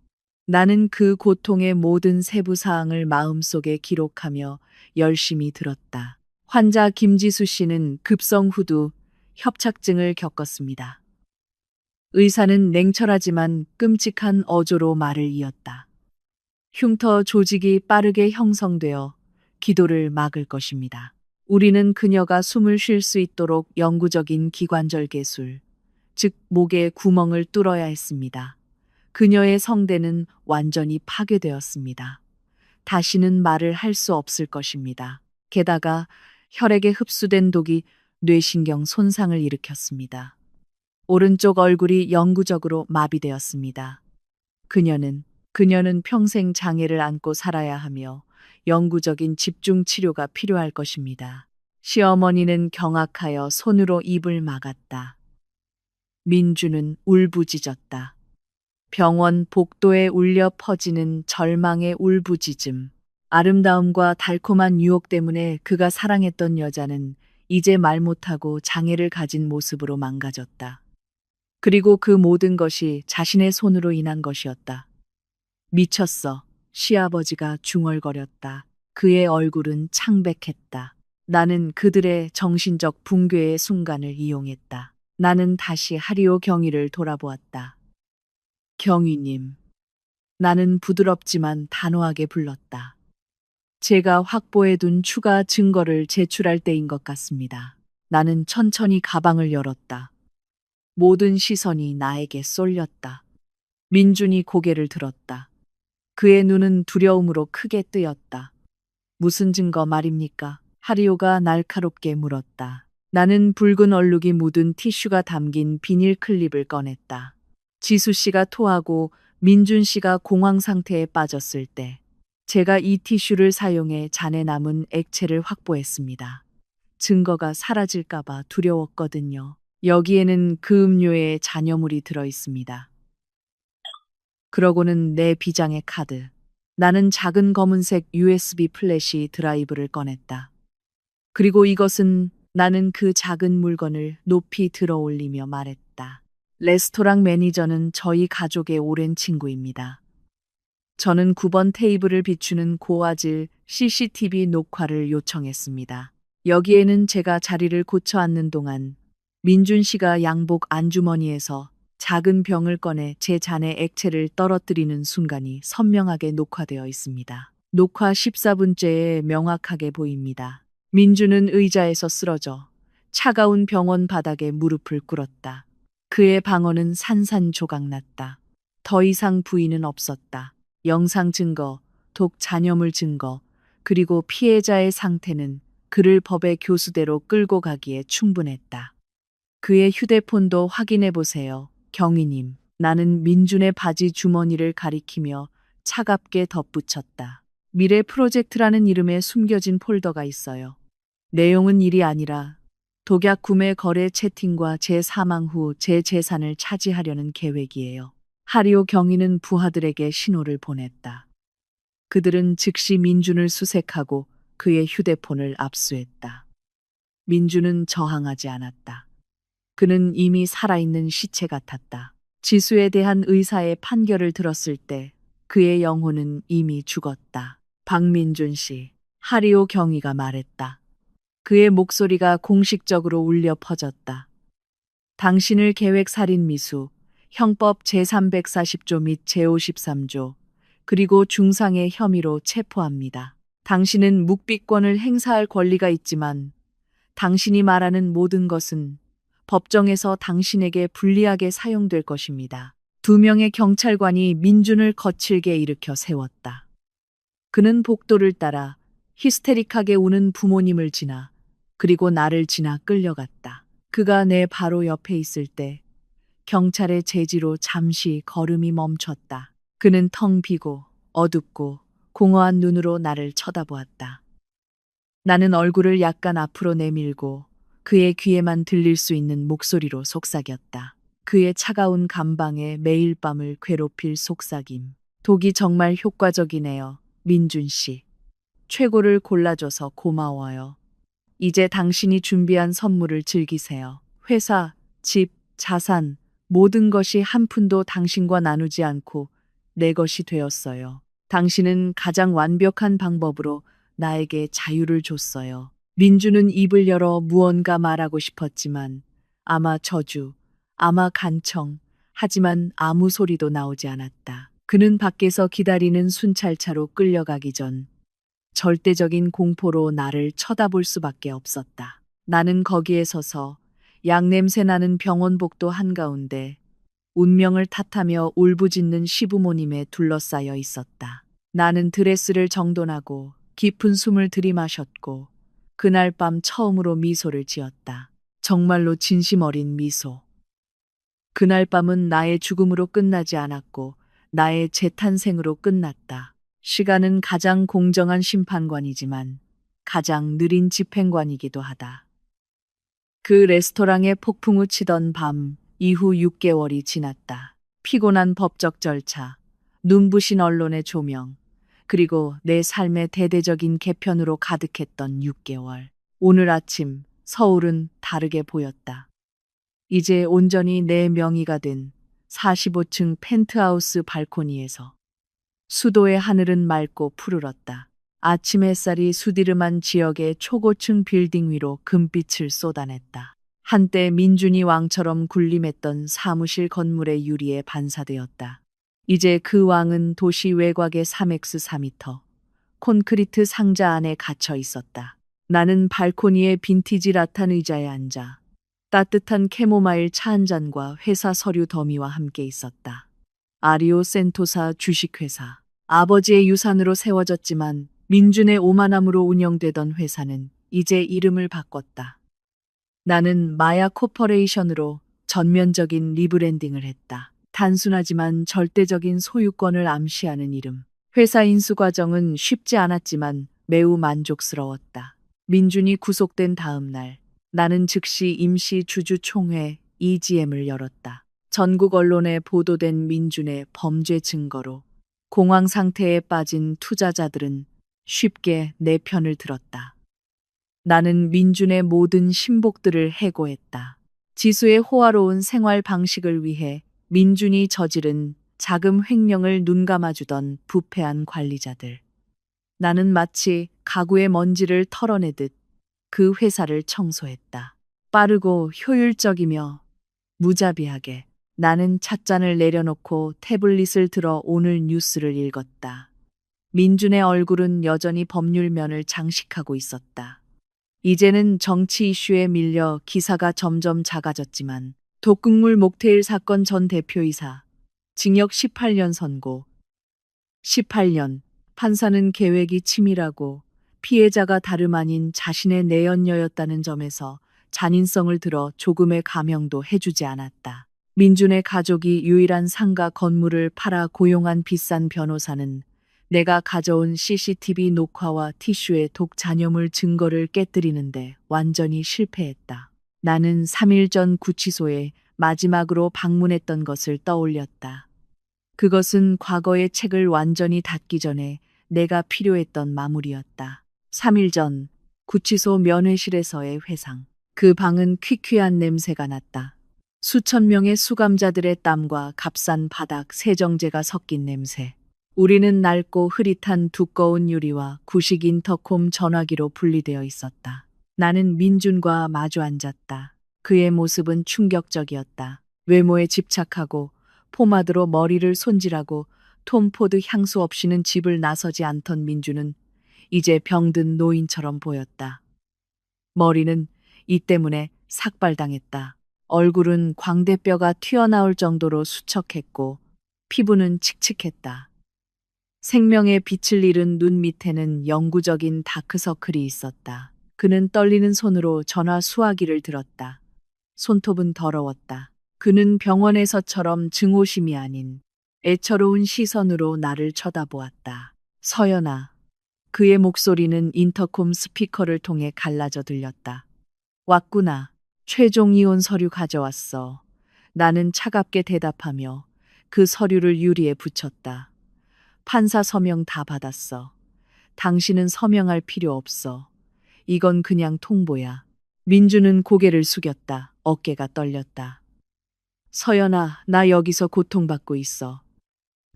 나는 그 고통의 모든 세부 사항을 마음속에 기록하며 열심히 들었다. 환자 김지수 씨는 급성 후두 협착증을 겪었습니다. 의사는 냉철하지만 끔찍한 어조로 말을 이었다. 흉터 조직이 빠르게 형성되어 기도를 막을 것입니다. 우리는 그녀가 숨을 쉴 수 있도록 영구적인 기관절 개술, 즉 목에 구멍을 뚫어야 했습니다. 그녀의 성대는 완전히 파괴되었습니다. 다시는 말을 할 수 없을 것입니다. 게다가 혈액에 흡수된 독이 뇌신경 손상을 일으켰습니다. 오른쪽 얼굴이 영구적으로 마비되었습니다. 그녀는 평생 장애를 안고 살아야 하며 영구적인 집중 치료가 필요할 것입니다. 시어머니는 경악하여 손으로 입을 막았다. 민주는 울부짖었다. 병원 복도에 울려 퍼지는 절망의 울부짖음. 아름다움과 달콤한 유혹 때문에 그가 사랑했던 여자는 이제 말 못하고 장애를 가진 모습으로 망가졌다. 그리고 그 모든 것이 자신의 손으로 인한 것이었다. 미쳤어. 시아버지가 중얼거렸다. 그의 얼굴은 창백했다. 나는 그들의 정신적 붕괴의 순간을 이용했다. 나는 다시 하리오 경위를 돌아보았다. 경위님. 나는 부드럽지만 단호하게 불렀다. 제가 확보해둔 추가 증거를 제출할 때인 것 같습니다. 나는 천천히 가방을 열었다. 모든 시선이 나에게 쏠렸다. 민준이 고개를 들었다. 그의 눈은 두려움으로 크게 뜨였다. 무슨 증거 말입니까? 하리오가 날카롭게 물었다. 나는 붉은 얼룩이 묻은 티슈가 담긴 비닐 클립을 꺼냈다. 지수 씨가 토하고 민준 씨가 공황 상태에 빠졌을 때 제가 이 티슈를 사용해 잔에 남은 액체를 확보했습니다. 증거가 사라질까봐 두려웠거든요. 여기에는 그 음료에 잔여물이 들어 있습니다. 그러고는 내 비장의 카드. 나는 작은 검은색 USB 플래시 드라이브를 꺼냈다. 그리고 이것은 나는 그 작은 물건을 높이 들어 올리며 말했다. 레스토랑 매니저는 저희 가족의 오랜 친구입니다. 저는 9번 테이블을 비추는 고화질 CCTV 녹화를 요청했습니다. 여기에는 제가 자리를 고쳐 앉는 동안 민준 씨가 양복 안주머니에서 작은 병을 꺼내 제 잔에 액체를 떨어뜨리는 순간이 선명하게 녹화되어 있습니다. 녹화 14분째에 명확하게 보입니다. 민준은 의자에서 쓰러져 차가운 병원 바닥에 무릎을 꿇었다. 그의 방언은 산산조각났다. 더 이상 부인은 없었다. 영상 증거, 독 잔여물 증거, 그리고 피해자의 상태는 그를 법의 교수대로 끌고 가기에 충분했다. 그의 휴대폰도 확인해 보세요. 경위님. 나는 민준의 바지 주머니를 가리키며 차갑게 덧붙였다. 미래 프로젝트라는 이름에 숨겨진 폴더가 있어요. 내용은 일이 아니라 독약 구매 거래 채팅과 제 사망 후 제 재산을 차지하려는 계획이에요. 하리오 경위는 부하들에게 신호를 보냈다. 그들은 즉시 민준을 수색하고 그의 휴대폰을 압수했다. 민준은 저항하지 않았다. 그는 이미 살아있는 시체 같았다. 지수에 대한 의사의 판결을 들었을 때 그의 영혼은 이미 죽었다. 박민준 씨, 하리오 경위가 말했다. 그의 목소리가 공식적으로 울려 퍼졌다. 당신을 계획살인 미수, 형법 제340조 및 제53조, 그리고 중상의 혐의로 체포합니다. 당신은 묵비권을 행사할 권리가 있지만 당신이 말하는 모든 것은 법정에서 당신에게 불리하게 사용될 것입니다. 2명의 경찰관이 민준을 거칠게 일으켜 세웠다. 그는 복도를 따라 히스테릭하게 우는 부모님을 지나 그리고 나를 지나 끌려갔다. 그가 내 바로 옆에 있을 때 경찰의 제지로 잠시 걸음이 멈췄다. 그는 텅 비고 어둡고 공허한 눈으로 나를 쳐다보았다. 나는 얼굴을 약간 앞으로 내밀고 그의 귀에만 들릴 수 있는 목소리로 속삭였다. 그의 차가운 감방에 매일 밤을 괴롭힐 속삭임. 독이 정말 효과적이네요. 민준 씨. 최고를 골라줘서 고마워요. 이제 당신이 준비한 선물을 즐기세요. 회사, 집, 자산, 모든 것이 한 푼도 당신과 나누지 않고 내 것이 되었어요. 당신은 가장 완벽한 방법으로 나에게 자유를 줬어요. 민주는 입을 열어 무언가 말하고 싶었지만 아마 저주, 아마 간청, 하지만 아무 소리도 나오지 않았다. 그는 밖에서 기다리는 순찰차로 끌려가기 전 절대적인 공포로 나를 쳐다볼 수밖에 없었다. 나는 거기에 서서 양냄새 나는 병원복도 한가운데 운명을 탓하며 울부짖는 시부모님에 둘러싸여 있었다. 나는 드레스를 정돈하고 깊은 숨을 들이마셨고 그날 밤 처음으로 미소를 지었다. 정말로 진심 어린 미소. 그날 밤은 나의 죽음으로 끝나지 않았고 나의 재탄생으로 끝났다. 시간은 가장 공정한 심판관이지만 가장 느린 집행관이기도 하다. 그 레스토랑에 폭풍우 치던 밤 이후 6개월이 지났다. 피곤한 법적 절차, 눈부신 언론의 조명, 그리고 내 삶의 대대적인 개편으로 가득했던 6개월. 오늘 아침 서울은 다르게 보였다. 이제 온전히 내 명의가 된 45층 펜트하우스 발코니에서 수도의 하늘은 맑고 푸르렀다. 아침 햇살이 수디름한 지역의 초고층 빌딩 위로 금빛을 쏟아냈다. 한때 민준이 왕처럼 군림했던 사무실 건물의 유리에 반사되었다. 이제 그 왕은 도시 외곽의 3x4m 콘크리트 상자 안에 갇혀 있었다. 나는 발코니의 빈티지 라탄 의자에 앉아 따뜻한 캐모마일 차 한 잔과 회사 서류 더미와 함께 있었다. 아리오 센토사 주식회사. 아버지의 유산으로 세워졌지만 민준의 오만함으로 운영되던 회사는 이제 이름을 바꿨다. 나는 마야 코퍼레이션으로 전면적인 리브랜딩을 했다. 단순하지만 절대적인 소유권을 암시하는 이름. 회사 인수 과정은 쉽지 않았지만 매우 만족스러웠다. 민준이 구속된 다음 날, 나는 즉시 임시 주주총회 EGM을 열었다. 전국 언론에 보도된 민준의 범죄 증거로 공황 상태에 빠진 투자자들은 쉽게 내 편을 들었다. 나는 민준의 모든 신복들을 해고했다. 지수의 호화로운 생활 방식을 위해 민준이 저지른 자금 횡령을 눈감아주던 부패한 관리자들. 나는 마치 가구의 먼지를 털어내듯 그 회사를 청소했다. 빠르고 효율적이며 무자비하게. 나는 찻잔을 내려놓고 태블릿을 들어 오늘 뉴스를 읽었다. 민준의 얼굴은 여전히 법률면을 장식하고 있었다. 이제는 정치 이슈에 밀려 기사가 점점 작아졌지만 독극물 목테일 사건 전 대표이사 징역 18년 선고. 18년. 판사는 계획이 치밀하고 피해자가 다름 아닌 자신의 내연녀였다는 점에서 잔인성을 들어 조금의 감형도 해주지 않았다. 민준의 가족이 유일한 상가 건물을 팔아 고용한 비싼 변호사는 내가 가져온 CCTV 녹화와 티슈의 독 잔여물 증거를 깨뜨리는데 완전히 실패했다. 나는 3일 전 구치소에 마지막으로 방문했던 것을 떠올렸다. 그것은 과거의 책을 완전히 닫기 전에 내가 필요했던 마무리였다. 3일 전 구치소 면회실에서의 회상. 그 방은 퀴퀴한 냄새가 났다. 수천 명의 수감자들의 땀과 값싼 바닥 세정제가 섞인 냄새. 우리는 낡고 흐릿한 두꺼운 유리와 구식 인터콤 전화기로 분리되어 있었다. 나는 민준과 마주 앉았다. 그의 모습은 충격적이었다. 외모에 집착하고 포마드로 머리를 손질하고 톰 포드 향수 없이는 집을 나서지 않던 민준은 이제 병든 노인처럼 보였다. 머리는 이 때문에 삭발당했다. 얼굴은 광대뼈가 튀어나올 정도로 수척했고 피부는 칙칙했다. 생명의 빛을 잃은 눈 밑에는 영구적인 다크서클이 있었다. 그는 떨리는 손으로 전화 수화기를 들었다. 손톱은 더러웠다. 그는 병원에서처럼 증오심이 아닌 애처로운 시선으로 나를 쳐다보았다. 서연아. 그의 목소리는 인터콤 스피커를 통해 갈라져 들렸다. 왔구나. 최종 이혼 서류 가져왔어. 나는 차갑게 대답하며 그 서류를 유리에 붙였다. 판사 서명 다 받았어. 당신은 서명할 필요 없어. 이건 그냥 통보야. 민주는 고개를 숙였다. 어깨가 떨렸다. 서연아, 나 여기서 고통받고 있어.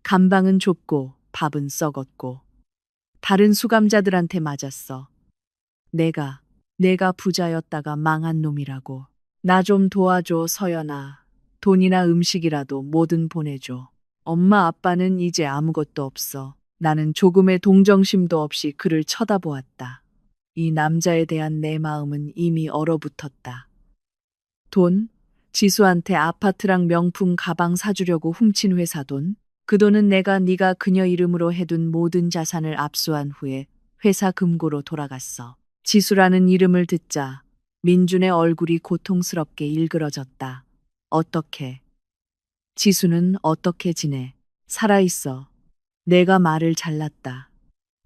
감방은 좁고 밥은 썩었고 다른 수감자들한테 맞았어. 내가 부자였다가 망한 놈이라고. 나 좀 도와줘, 서연아. 돈이나 음식이라도 뭐든 보내줘. 엄마 아빠는 이제 아무것도 없어. 나는 조금의 동정심도 없이 그를 쳐다보았다. 이 남자에 대한 내 마음은 이미 얼어붙었다. 돈? 지수한테 아파트랑 명품 가방 사주려고 훔친 회사 돈? 그 돈은 네가 그녀 이름으로 해둔 모든 자산을 압수한 후에 회사 금고로 돌아갔어. 지수라는 이름을 듣자 민준의 얼굴이 고통스럽게 일그러졌다. 어떻게? 지수는 어떻게 지내? 살아있어. 내가 말을 잘랐다.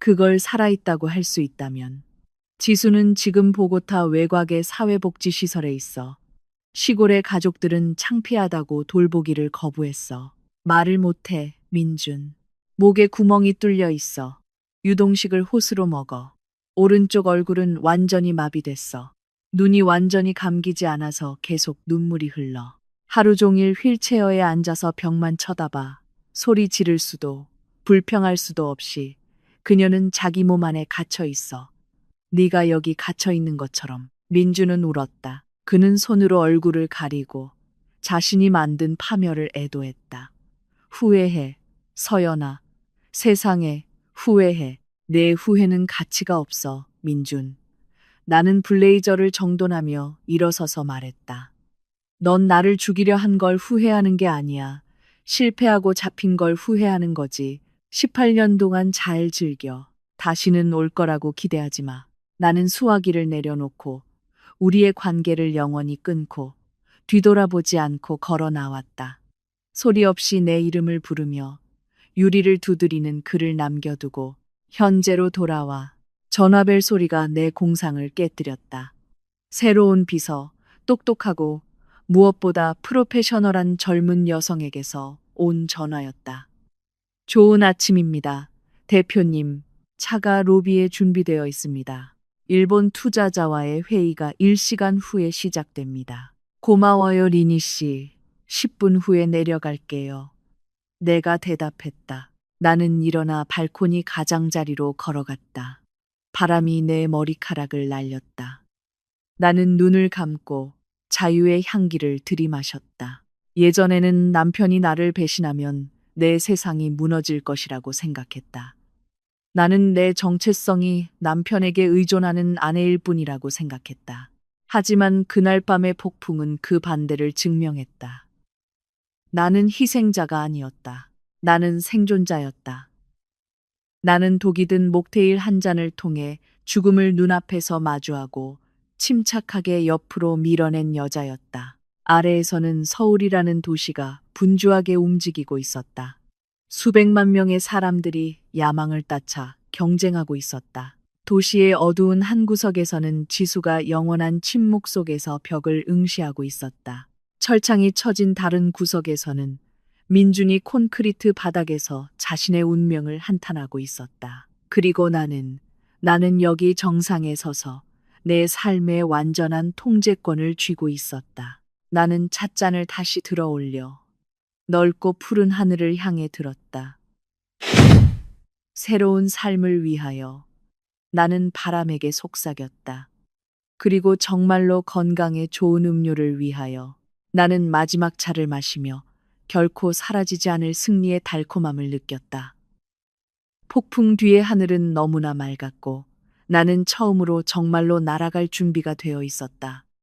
그걸 살아있다고 할 수 있다면. 지수는 지금 보고타 외곽의 사회복지시설에 있어. 시골의 가족들은 창피하다고 돌보기를 거부했어. 말을 못해, 민준. 목에 구멍이 뚫려 있어. 유동식을 호스로 먹어. 오른쪽 얼굴은 완전히 마비됐어. 눈이 완전히 감기지 않아서 계속 눈물이 흘러. 하루 종일 휠체어에 앉아서 벽만 쳐다봐. 소리 지를 수도, 불평할 수도 없이 그녀는 자기 몸 안에 갇혀 있어. 네가 여기 갇혀 있는 것처럼. 민주는 울었다. 그는 손으로 얼굴을 가리고 자신이 만든 파멸을 애도했다. 후회해, 서연아. 세상에 후회해. 내 후회는 가치가 없어, 민준. 나는 블레이저를 정돈하며 일어서서 말했다. 넌 나를 죽이려 한 걸 후회하는 게 아니야. 실패하고 잡힌 걸 후회하는 거지. 18년 동안 잘 즐겨. 다시는 올 거라고 기대하지 마. 나는 수화기를 내려놓고 우리의 관계를 영원히 끊고 뒤돌아보지 않고 걸어 나왔다. 소리 없이 내 이름을 부르며 유리를 두드리는 글을 남겨두고 현재로 돌아와 전화벨 소리가 내 공상을 깨뜨렸다. 새로운 비서, 똑똑하고 무엇보다 프로페셔널한 젊은 여성에게서 온 전화였다. 좋은 아침입니다. 대표님, 차가 로비에 준비되어 있습니다. 일본 투자자와의 회의가 1시간 후에 시작됩니다. 고마워요, 리니 씨. 10분 후에 내려갈게요. 내가 대답했다. 나는 일어나 발코니 가장자리로 걸어갔다. 바람이 내 머리카락을 날렸다. 나는 눈을 감고 자유의 향기를 들이마셨다. 예전에는 남편이 나를 배신하면 내 세상이 무너질 것이라고 생각했다. 나는 내 정체성이 남편에게 의존하는 아내일 뿐이라고 생각했다. 하지만 그날 밤의 폭풍은 그 반대를 증명했다. 나는 희생자가 아니었다. 나는 생존자였다. 나는 독이 든 목테일 한 잔을 통해 죽음을 눈앞에서 마주하고 침착하게 옆으로 밀어낸 여자였다. 아래에서는 서울이라는 도시가 분주하게 움직이고 있었다. 수백만 명의 사람들이 야망을 따차 경쟁하고 있었다. 도시의 어두운 한 구석에서는 지수가 영원한 침묵 속에서 벽을 응시하고 있었다. 철창이 쳐진 다른 구석에서는 민준이 콘크리트 바닥에서 자신의 운명을 한탄하고 있었다. 그리고 나는 여기 정상에 서서 내 삶의 완전한 통제권을 쥐고 있었다. 나는 찻잔을 다시 들어 올려 넓고 푸른 하늘을 향해 들었다. 새로운 삶을 위하여 나는 바람에게 속삭였다. 그리고 정말로 건강에 좋은 음료를 위하여 나는 마지막 차를 마시며 결코 사라지지 않을 승리의 달콤함을 느꼈다. 폭풍 뒤의 하늘은 너무나 맑았고 나는 처음으로 정말로 날아갈 준비가 되어 있었다.